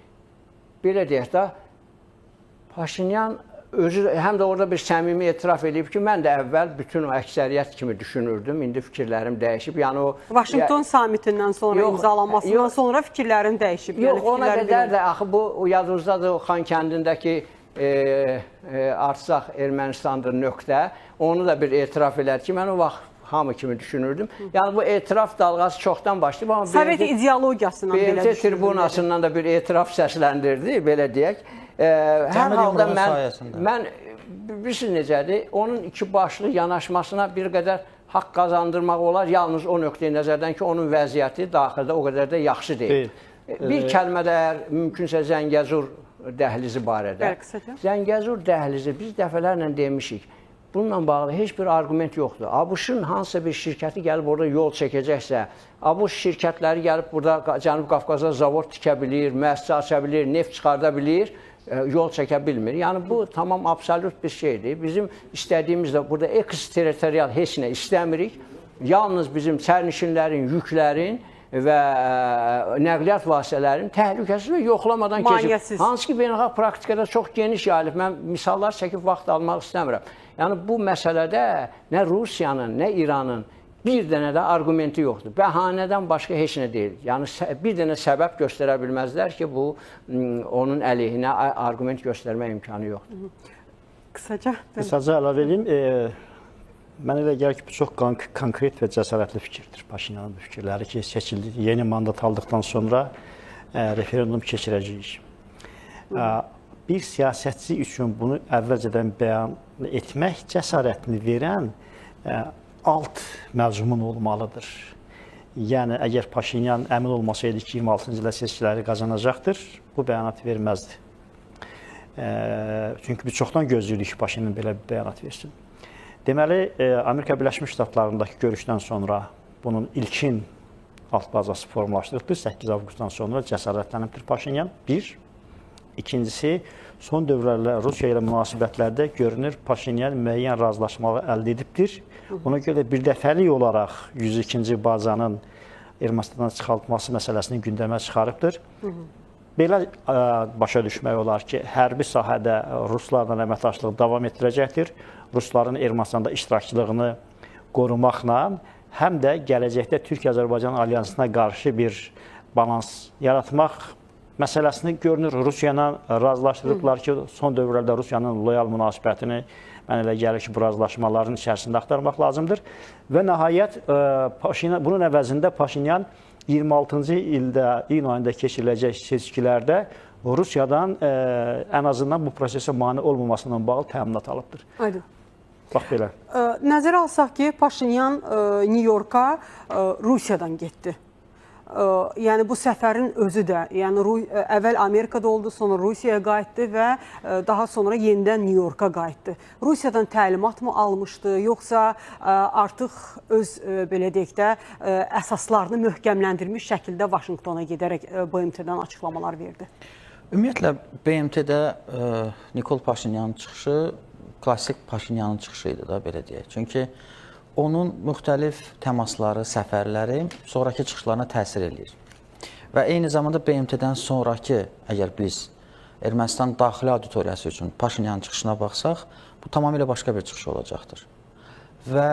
belə deyək də, Paşinyan özü həm də orada bir səmimi etiraf edib ki, mən də əvvəl bütün o əksəriyyət kimi düşünürdüm, indi fikirlərim dəyişib. Yəni o Vaşinqton samitindən sonra imzalanmasından sonra fikirlərin dəyişib. Yox, ona qədər də axı bu yadınızdadır o Xankəndindəki artsaq Ermənistandır nöqtə. Onu da bir etiraf elədi ki, mən o vaxt hamı kimi düşünürdüm. Yəni bu etiraf dalğası çoxdan başlayıb. Sovet ideologiyasından belə düşünürdüm. BMT tribunasından da bir etiraf səsləndirdi, belə deyək. Hər halda mən bilirsiniz necədir, onun iki başlı yanaşmasına bir qədər haqq qazandırmaq olar, yalnız o nöqteyi nəzərdən ki, onun vəziyyəti daxildə o qədər də yaxşı deyil. Bir kəlmə də əgər mümkünsə Zəngəzur dəhlizi barədə. Zəngəzur dəhlizi biz dəfələrlə demişik. Bununla bağlı heç bir argument yoxdur. ABŞ-ın hansısa bir şirkəti gəlib orada yol çəkəcəksə, ABŞ şirkətləri gəlib burada Cənub Qafqaza zavod tikə bilir, müəssisə aça bilir, neft çıxarda bilir, yol çəkə bilmir. Yəni bu tamam absolut bir şeydir. Bizim istədiyimiz də burada eksterritorial heç nə istəmirik. Yalnız bizim sərnişinlərin, yüklərin və nəqliyyat vasitələrinin təhlükəsiz və yoxlamadan keçib. Hansı ki, beynəlxalq praktikada çox geniş yayılıb. Mən misallar çəkib vaxt almaq istəmirəm. Yəni bu məsələdə nə Rusiyanın, nə İranın bir dənə də argumenti yoxdur. Bəhanədən başqa heç nə deyil. Yəni bir dənə səbəb göstərə bilməzlər ki, bu onun əleyhinə argument göstərmə imkanı yoxdur. Qısaca əlavə edeyim. Mən elə gəlir ki, bu çox konkret və cəsarətli fikirdir. Paşinyanın fikirləri ki, seçildi, yeni mandat aldıqdan sonra referendum keçirəcəyik. Bir siyasətçi üçün bunu əvvəlcədən bəyan etmək cəsarətini verən alt məzmun olmalıdır. Yəni, əgər Paşinyan əmin olmasaydı ki, 26-cı ildə seçkiləri qazanacaqdır, bu bəyanat verməzdi. Çünki biz çoxdan gözləyirik ki, Paşinyan belə bir bəyanat versin. Deməli, Amerika Birləşmiş Ştatlarındakı görüşdən sonra bunun ilkin alt bazası formalaşdırıldı. 8 avqustdan sonra cəsarətlənibdir Paşinyan. Bir. İkincisi, son dövrlərlə Rusiya ilə münasibətlərdə görünür Paşinyan müəyyən razılaşmaları əldə edibdir. Ona görə bir dəfəlik olaraq 102-ci bazanın Ermənistandan çıxartılması məsələsini gündəmə çıxarıbdır. Belə başa düşmək olar ki, hərbi sahədə Ruslarla əməkdaşlığı davam etdirəcəkdir. Rusların Ermənistanda iştirakçılığını qorumaqla həm də gələcəkdə Türkiyə-Azərbaycan alyansına qarşı bir balans yaratmaq məsələsini görünür. Rusiya ilə razılaşdırıblar ki, son dövrlərdə Rusiyanın loyal münasibətini mən elə gəlir ki, bu razılaşmaların içərisində axtarmaq lazımdır. Və nəhayət, bunun əvəzində Paşinyan 26-cı ildə, iyun ayında keçiriləcək seçkilərdə Rusiyadan ən azından bu prosesə mane olmamasından bağlı təminat alıbdır. Aydın. Bax belə. Nəzərə alsaq ki, Paşinyan Nyu-Yorka Rusiyadan getdi. Yəni bu səfərin özü də, yəni əvvəl Amerikada oldu, sonra Rusiyaya qayıtdı və daha sonra yenidən Nyu-Yorka qayıtdı. Rusiyadan təlimat mı almışdı, yoxsa artıq öz belə deyək də əsaslarını möhkəmləndirmiş şəkildə Vaşinqtona gedərək BMT-dən açıqlamalar verdi? Ümumiyyətlə BMT-də Nikol Paşinyanın çıxışı klassik Paşinyanın çıxışı idi da, belə deyək. Çünki onun müxtəlif təmasları, səfərləri sonraki çıxışlarına təsir edir. Və eyni zamanda BMT-dən sonraki, əgər biz Ermənistan daxili auditoriyası üçün Paşinyanın çıxışına baxsaq, bu tamamilə başqa bir çıxış olacaqdır. Və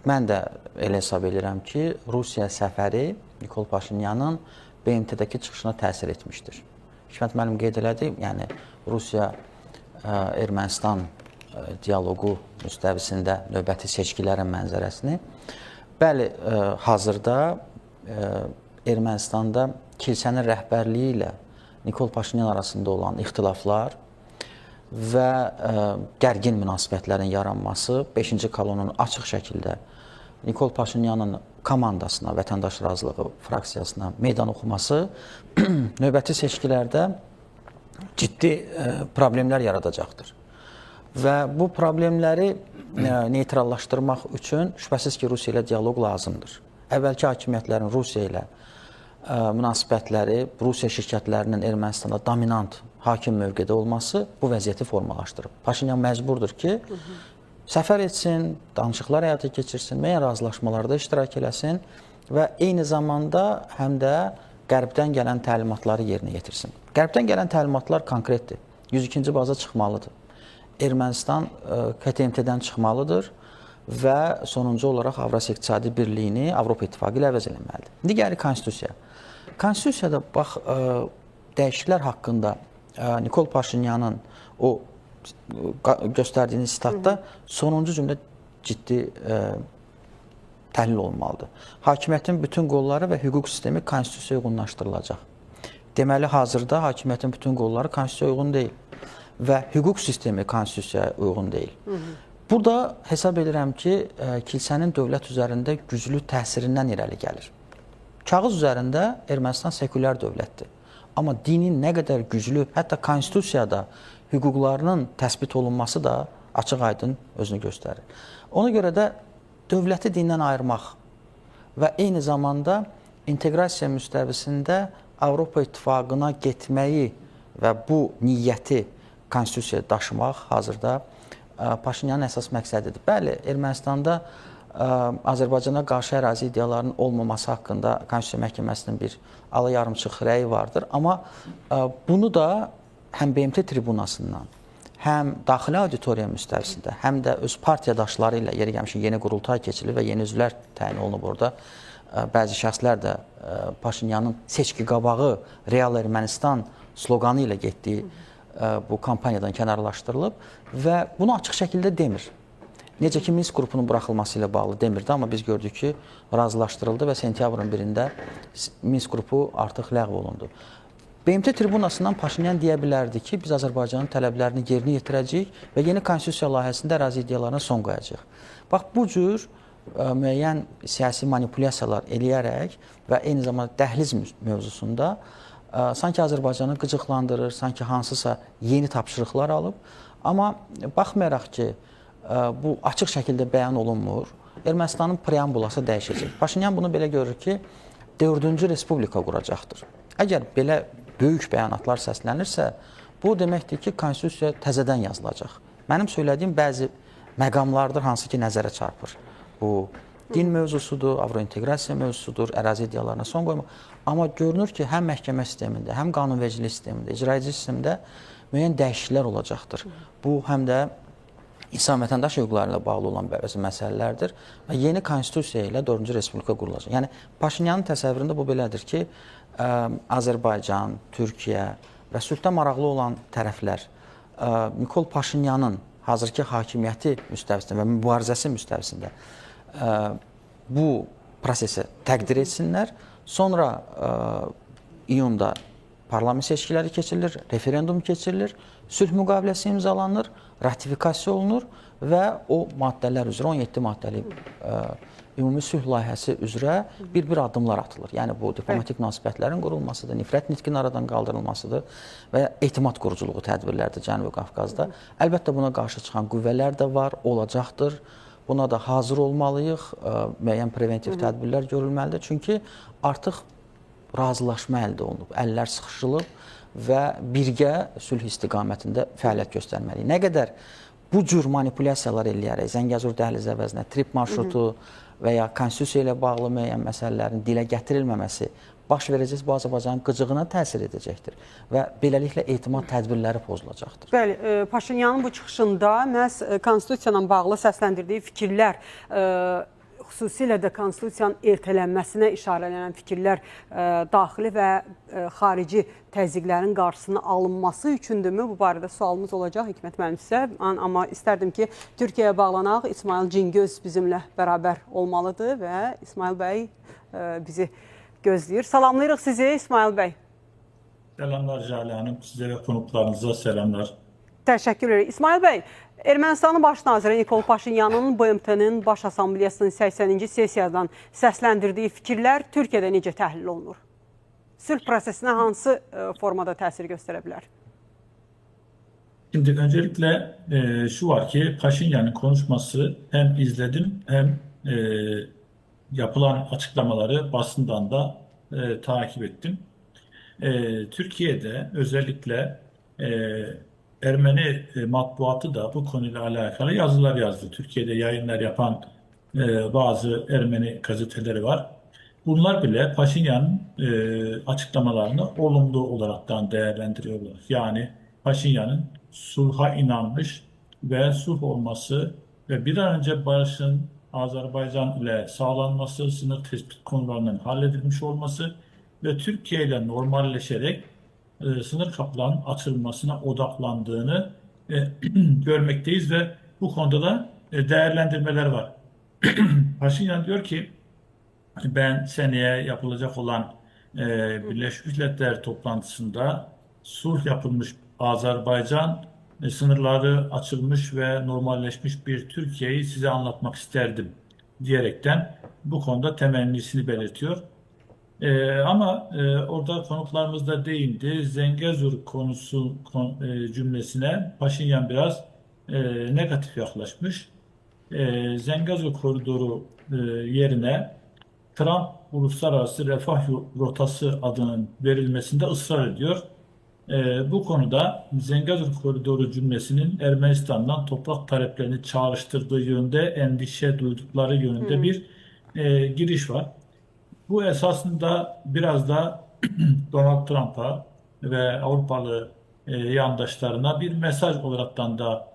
mən də elə hesab edirəm ki, Rusiya səfəri Nikol Paşinyanın BMT-dəki çıxışına təsir etmişdir. Hikmət müəllim qeyd elədi, yəni Rusiya Ermənistan dialoqu müstəvisində növbəti seçkilərin mənzərəsini. Bəli, hazırda Ermənistanda kilsənin rəhbərliyi ilə Nikol Paşinyan arasında olan ixtilaflar və gərgin münasibətlərin yaranması 5-ci kolonun açıq şəkildə Nikol Paşinyanın komandasına, vətəndaş razılığı fraksiyasına meydan oxuması növbəti seçkilərdə ciddi problemlər yaradacaqdır. Və bu problemləri neytrallaşdırmaq üçün şübhəsiz ki, Rusiya ilə dialoq lazımdır. Əvvəlki hakimiyyətlərin Rusiya ilə münasibətləri, Rusiya şirkətlərinin Ermənistanda dominant hakim mövqedə olması bu vəziyyəti formalaşdırıb. Paşinyan məcburdur ki, səfər etsin, danışıqlar həyata keçirsin, müəyyən razılaşmalarda iştirak eləsin və eyni zamanda həm də Qərbdən gələn təlimatları yerinə yetirsin. Qərbdən gələn təlimatlar konkretdir. 102-ci baza çıxmalıdır. Ermənistan KTMT-dən çıxmalıdır və sonuncu olaraq Avrasiya İqtisadi Birliyini Avropa İttifaqı ilə əvəz eləməlidir. Digəri konstitusiya. Konstitusiyada bax, dəyişikliklər haqqında Nikol Paşinyanın o göstərdiyiniz statda sonuncu cümlə ciddi təhlil olunmalıdır. Hakimiyyətin bütün qolları və hüquq sistemi konstitusiyaya uyğunlaşdırılacaq. Deməli, hazırda hakimiyyətin bütün qolları konstitusiyaya uyğun deyil və hüquq sistemi konstitusiyaya uyğun deyil. Burada hesab edirəm ki, kilsənin dövlət üzərində güclü təsirindən irəli gəlir. Kağız üzərində Ermənistan sekulyar dövlətdir. Amma dinin nə qədər güclü, hətta konstitusiyada hüquqlarının təsbit olunması da açıq-aydın özünü göstərir. Ona görə də dövləti dindən ayırmaq və eyni zamanda inteqrasiya müstəvisində Avropa İttifaqına getməyi və bu niyyəti konstitusiyaya daşımaq hazırda Paşinyanın əsas məqsədidir. Bəli, Ermənistanda Azərbaycana qarşı ərazi iddialarının olmaması haqqında Konstitusiya Məhkəməsinin bir alayarımçıq rəyi vardır. Amma bunu da həm BMT tribunasından, həm daxili auditoriya müstəvisində, həm də öz partiyadaşları ilə yeri gəlmişik, yeni qurultay keçilir və yeni üzvlər təyin olunub orada. Bəzi şəxslər də Paşinyanın seçki qabağı Real Ermənistan sloqanı ilə getdiyi bu kampaniyadan kənarlaşdırılıb və bunu açıq şəkildə demir. Necə ki, Minsk qrupunun buraxılması ilə bağlı demirdi, amma biz gördük ki, razılaşdırıldı və sentyabrın 1-də Minsk qrupu artıq ləğv olundu. BMT tribunasından Paşinyan deyə bilərdi ki, biz Azərbaycanın tələblərini yerinə yetirəcəyik və yeni konstitusiya layihəsində ərazi iddialarına son qoyacaq. Bax, bu cür müəyyən siyasi manipulyasiyalar eləyərək və eyni zamanda dəhliz mövzusunda sanki Azərbaycanı qıcıqlandırır, sanki hansısa yeni tapşırıqlar alıb. Amma baxmayaraq ki, bu açıq şəkildə bəyan olunmur, Ermənistanın preambulası dəyişəcək. Paşinyan bunu belə görür ki, 4-cü respublika quracaqdır. Əgər belə böyük bəyanatlar səslənirsə, bu deməkdir ki, konstitusiya təzədən yazılacaq. Mənim söylədiyim bəzi məqamlardır, hansı ki, nəzərə çarpır. Bu din mövzusudur, avrointeqrasiya mövzusudur, ərazi iddialarına son qoymaq. Amma görünür ki, həm məhkəmə sistemində, həm qanunvericilik sistemində, icraedici sistemdə müəyyən dəyişikliklər olacaqdır. Bu, həm də insan vətəndaş hüquqları ilə bağlı olan bəzi məsələlərdir və yeni konstitusiya ilə 4-cü respublika qurulacaq. Yəni Paşinyanın təsəvvüründə bu belədir ki, Azərbaycan, Türkiyə və sülhdə maraqlı olan tərəflər Nikol Paşinyanın hazırki hakimiyyəti müstəvisində və mübarizəsi müstəvisində bu prosesi təqdir etsinlər. Sonra iyunda parlament seçkiləri keçirilir, referendum keçirilir, sülh müqaviləsi imzalanır, ratifikasiya olunur və o maddələr üzrə, 17 maddəli ümumi sülh layihəsi üzrə bir addımlar atılır. Yəni bu diplomatik münasibətlərin qurulmasıdır, nifrət nitqinin aradan qaldırılmasıdır və etimad quruculuğu tədbirlərdir Cənubi Qafqazda. Əlbəttə buna qarşı çıxan qüvvələr də var, olacaqdır. Buna da hazır olmalıyıq, müəyyən preventiv tədbirlər görülməlidir. Çünki artıq razılaşma əldə olunub, əllər sıxışılıb və birgə sülh istiqamətində fəaliyyət göstərməliyik. Nə qədər bu cür manipulyasiyalar eləyərək, Zəngəzur dəhlizi əvəzinə trip marşrutu və ya konstitusiya ilə bağlı müəyyən məsələlərin dilə gətirilməməsi baş verəcək, bu Azərbaycanın qıcığına təsir edəcəkdir və beləliklə etimad tədbirləri pozulacaqdır. Bəli, Paşinyanın bu çıxışında məhz konstitusiya ilə bağlı səsləndirdiyi fikirlər, xüsusilə də konstitusiyanın ertələnməsinə işarələnən fikirlər daxili və xarici təzyiqlərin qarşısının alınması üçündürmü? Bu barədə sualımız olacaq Hikmət müəllim sizə. Amma istərdim ki, Türkiyəyə bağlanaq. İsmail Cingöz bizimlə bərabər olmalıdır və İsmail bəy bizi gözləyir. Salamlayırıq sizi İsmail bəy. Selamlar Jale Hanım, sizə və konuklarınıza selamlar. Təşəkkür edirik. İsmail bəy, Ermənistanın baş naziri Nikol Paşinyanın BMT-nin Baş Assambleyasının 80-ci sessiyadan səsləndirdiyi fikirlər Türkiyədə necə təhlil olunur? Sülh prosesinə hansı formada təsir göstərə bilər? Şimdi öncelikle şu var ki Paşinyan'ın konuşması hem izledim hem yapılan açıklamaları basından da takip ettim. Türkiye'de özellikle Ermeni matbuatı da bu konuyla alakalı yazılar yazdı. Türkiye'de yayınlar yapan bazı Ermeni gazeteleri var. Bunlar bile Paşinyan'ın açıklamalarını olumlu olaraktan değerlendiriyorlar. Yani Paşinyan'ın sulha inanmış ve sulh olması ve bir an önce barışın Azerbaycan ile sağlanması, sınır tespit konularının halledilmiş olması ve Türkiye ile normalleşerek sınır kapılarının açılmasına odaklandığını görmekteyiz ve bu konuda da değerlendirmeler var. Paşinyan diyor ki ben seneye yapılacak olan Birleşmiş Milletler toplantısında sulh yapılmış Azerbaycan, sınırları açılmış ve normalleşmiş bir Türkiye'yi size anlatmak isterdim diyerekten bu konuda temennisini belirtiyor. Ama orada konuklarımız da değindi. Zengezur cümlesine Paşinyan biraz negatif yaklaşmış. Zengezur koridoru yerine Trump Uluslararası Refah Rotası adının verilmesinde ısrar ediyor. Bu konuda Zengezur koridoru cümlesinin Ermenistan'dan toprak taleplerini çağrıştırdığı yönde endişe duydukları yönünde bir giriş var. Bu esasında biraz da Donald Trump'a ve Avrupalı yandaşlarına bir mesaj olaraktan da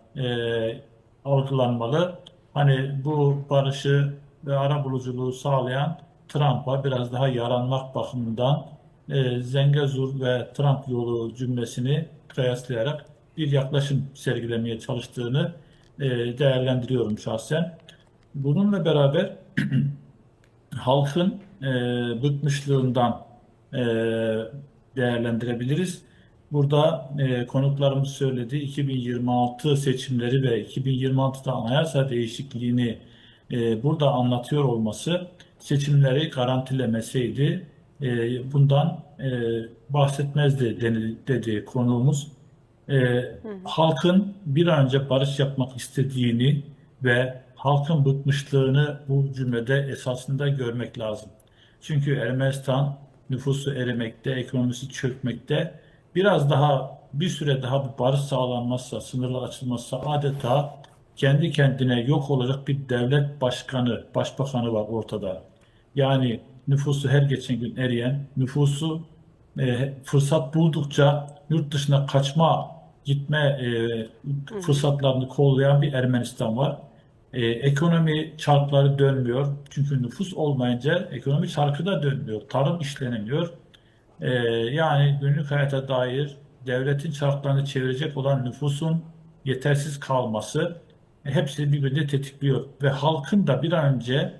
algılanmalı. Hani bu barışı ve arabuluculuğu sağlayan Trump'a biraz daha yaranmak bakımından Zengezur ve Trump yolu cümlesini kıyaslayarak bir yaklaşım sergilemeye çalıştığını değerlendiriyorum şahsen. Bununla beraber halkın bıkmışlığından değerlendirebiliriz. Burada konuklarımız söyledi, 2026 seçimleri ve 2026'da anayasa değişikliğini burada anlatıyor olması seçimleri garantilemeseydi bundan bahsetmezdi dedi konuğumuz. Halkın bir an önce barış yapmak istediğini ve halkın bıkmışlığını bu cümlede esasında görmek lazım. Çünkü Ermenistan nüfusu erimekte, ekonomisi çökmekte. Biraz daha bir süre daha bir barış sağlanmazsa, sınırlar açılmazsa adeta kendi kendine yok olacak bir devlet başbakanı var ortada. Yani nüfusu her geçen gün eriyen, nüfusu fırsat buldukça yurt dışına kaçma gitme fırsatlarını kollayan bir Ermenistan var. Ekonomi çarkları dönmüyor. Çünkü nüfus olmayınca ekonomi çarkı da dönmüyor. Tarım işlenemiyor. Yani günlük hayata dair devletin çarklarını çevirecek olan nüfusun yetersiz kalması hepsi birbirini tetikliyor. Ve halkın da bir an önce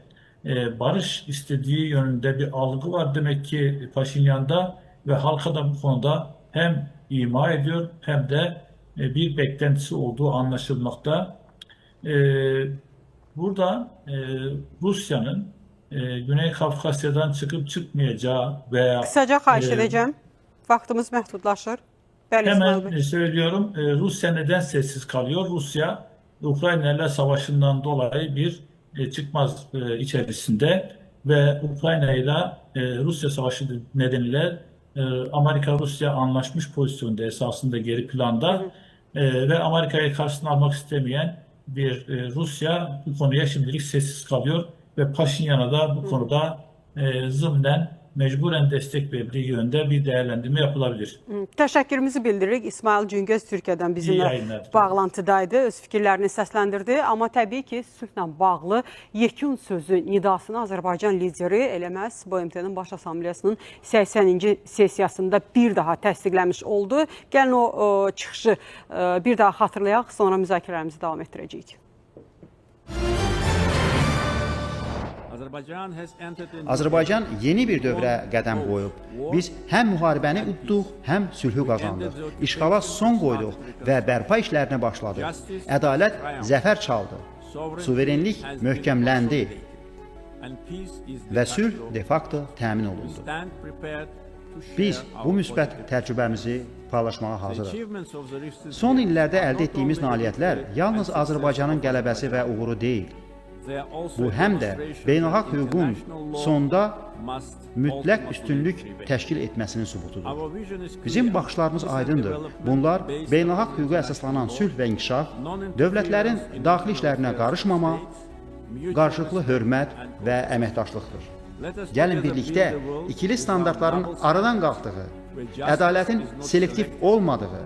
barış istediği yönünde bir algı var demek ki Paşinyan'da ve halka da bu konuda hem ima ediyor hem de bir beklentisi olduğu anlaşılmakta. Burada Rusya'nın Güney Kafkasya'dan çıkıp çıkmayacağı veya Kısaca xahiş edəcəm. Vaxtımız məhdudlaşır. Bəli, İsmail hemen Bey. söylüyorum, Rusya neden sessiz kalıyor? Rusya Ukrayna ile savaşından dolayı bir çıkmaz içerisinde ve Ukrayna ile Rusya savaşı nedeniyle Amerika-Rusya anlaşmış pozisyonda esasında geri planda ve Amerika'yı karşısına almak istemeyen bir Rusya bu konuya şimdilik sessiz kalıyor ve Paşinyan'a da bu konuda zımnen mecburen destek verdiği yönde bir değerlendirme yapılabilir. Təşəkkürümüzü bildiririk. İsmail Cüngöz Türkiyədən İyi bizimlə yayınlar. bağlantıdaydı. Öz fikirlərini səsləndirdi. Amma təbii ki, sülhlə bağlı yekun sözü, nidasını Azərbaycan lideri eləməz BMT-nin Baş Assambleyasının 80-ci sessiyasında bir daha təsdiqləmiş oldu. Gəlin o çıxışı bir daha xatırlayaq, sonra müzakirələrimizi davam etdirəcəyik. Azərbaycan yeni bir dövrə qədəm qoyub. Biz həm müharibəni udduq, həm sülhü qazandıq. İşğala son qoyduq və bərpa işlərinə başladıq. Ədalət zəfər çaldı. Suverenlik möhkəmləndi və sülh de facto təmin olundu. Biz bu müsbət təcrübəmizi paylaşmağa hazırıq. Son illərdə əldə etdiyimiz nailiyyətlər yalnız Azərbaycanın qələbəsi və uğuru deyil. Bu həm də beynəlxalq hüququn sonda mütləq üstünlük təşkil etməsinin sübutudur. Bizim baxışlarımız aydındır. Bunlar beynəlxalq hüquqa əsaslanan sülh və inkişaf, dövlətlərin daxili işlərinə qarışmama, qarşılıqlı hörmət və əməkdaşlıqdır. Gəlin birlikdə ikili standartların aradan qalxdığı, ədalətin selektiv olmadığı,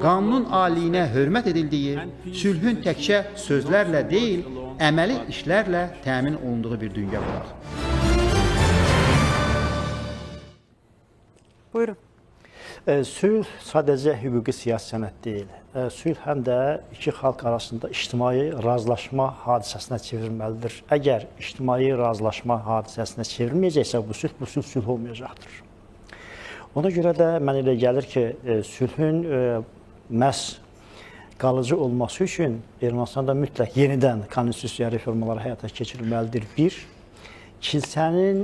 qanunun aliyinə hörmət edildiyi, sülhün təkcə sözlərlə deyil, əməli işlərlə təmin olunduğu bir dünya quraq. Buyurun. Sülh sadəcə hüquqi siyasi sənəd deyil. Sülh həm də iki xalq arasında ictimai razılaşma hadisəsinə çevrilməlidir. Əgər ictimai razılaşma hadisəsinə çevrilməyəcəksə, bu sülh olmayacaqdır. Ona görə də mən elə gəlir ki, sülhün məhz qalıcı olması üçün Ermənistanda mütləq yenidən konstitusiya reformaları həyata keçirilməlidir. Bir, kilsənin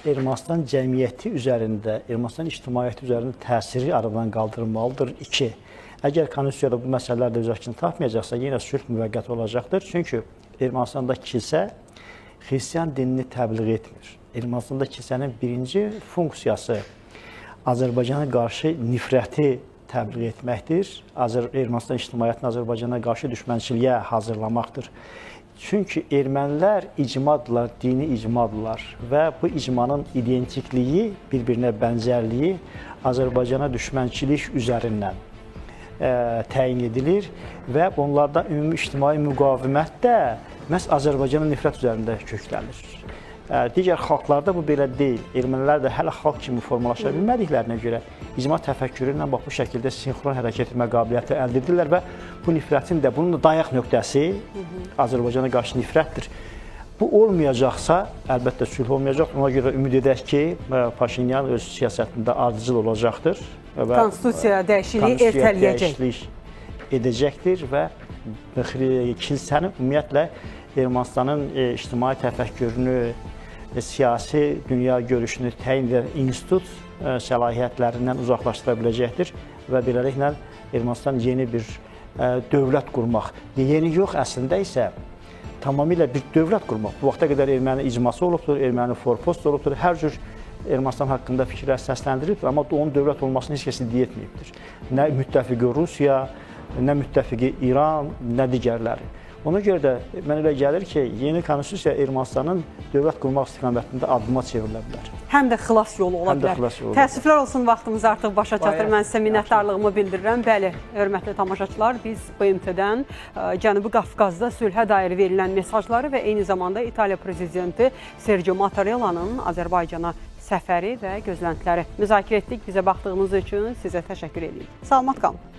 Ermənistan cəmiyyəti üzərində, Ermənistan ictimaiyyəti üzərində təsiri aradan qaldırılmalıdır. İki, əgər konstitusiyada bu məsələlər də öz əksini tapmayacaqsa, yenə sülh müvəqqəti olacaqdır. Çünki Ermənistanda kilsə xristian dinini təbliğ etmir. Ermənistanda kilsənin birinci funksiyası Azərbaycana qarşı nifrəti təbliğ etməkdir. Ermənistan ictimaiyyətini Azərbaycana qarşı düşmənçiliyə hazırlamaqdır. Çünki ermənilər icmadırlar, dini icmadırlar və bu icmanın identikliyi, bir-birinə bənzərliyi Azərbaycana düşmənçilik üzərindən təyin edilir və onlarda ümumi ictimai müqavimət də məhz Azərbaycana nifrət üzərində köklənir. Digər xalqlarda bu belə deyil. Ermənilər də hələ xalq kimi formalaşa bilmədiklərinə görə icma təfəkkürü ilə bu şəkildə sinxron hərəkət etmə qabiliyyəti əldə edirlər və bu nifrətin də bunun da dayaq nöqtəsi Azərbaycana qarşı nifrətdir. Bu olmayacaqsa, əlbəttə sülh olmayacaq. Ona görə ümid edək ki, Paşinyan öz siyasətində ardıcıl olacaqdır. Konstitusiya dəyişikliyi ertələyəcək. Edəcəkdir və kilsənin ümumiyyətlə Ermənistanın ictimai təfəkkürünü, siyasi dünya görüşünü təyin edən institut səlahiyyətlərindən uzaqlaşdıra biləcəkdir və beləliklə Ermənistan yeni bir dövlət qurmaq. Yeni yox, əslində isə tamamilə bir dövlət qurmaq. Bu vaxta qədər erməni icması olubdur, erməni forpost olubdur, hər cür Ermənistan haqqında fikirlər səsləndirilib, amma onun dövlət olmasını heç kəs iddia etməyibdir. Nə müttəfiqi Rusiya, nə müttəfiqi İran, nə digərləri. Ona görə də mənə elə gəlir ki, yeni konstitusiya Ermənistanın dövlət qurmaq istiqamətində addıma çevrilə bilər. Həm də xilas yolu ola Həm də bilər. xilas yolu. Təəssüflər olsun, vaxtımız artıq başa çatır. Mən sizə minnətdarlığımı bildirirəm. Bəli, hörmətli tamaşaçılar, biz BMT-dən Cənubi Qafqazda sülhə dair verilən mesajları və eyni zamanda İtaliya prezidenti Sergio Mattarella'nın Azərbaycana səfəri və gözləntiləri müzakirə etdik. Bizə baxdığınız üçün sizə təşəkkür edirik. Salamat qalın.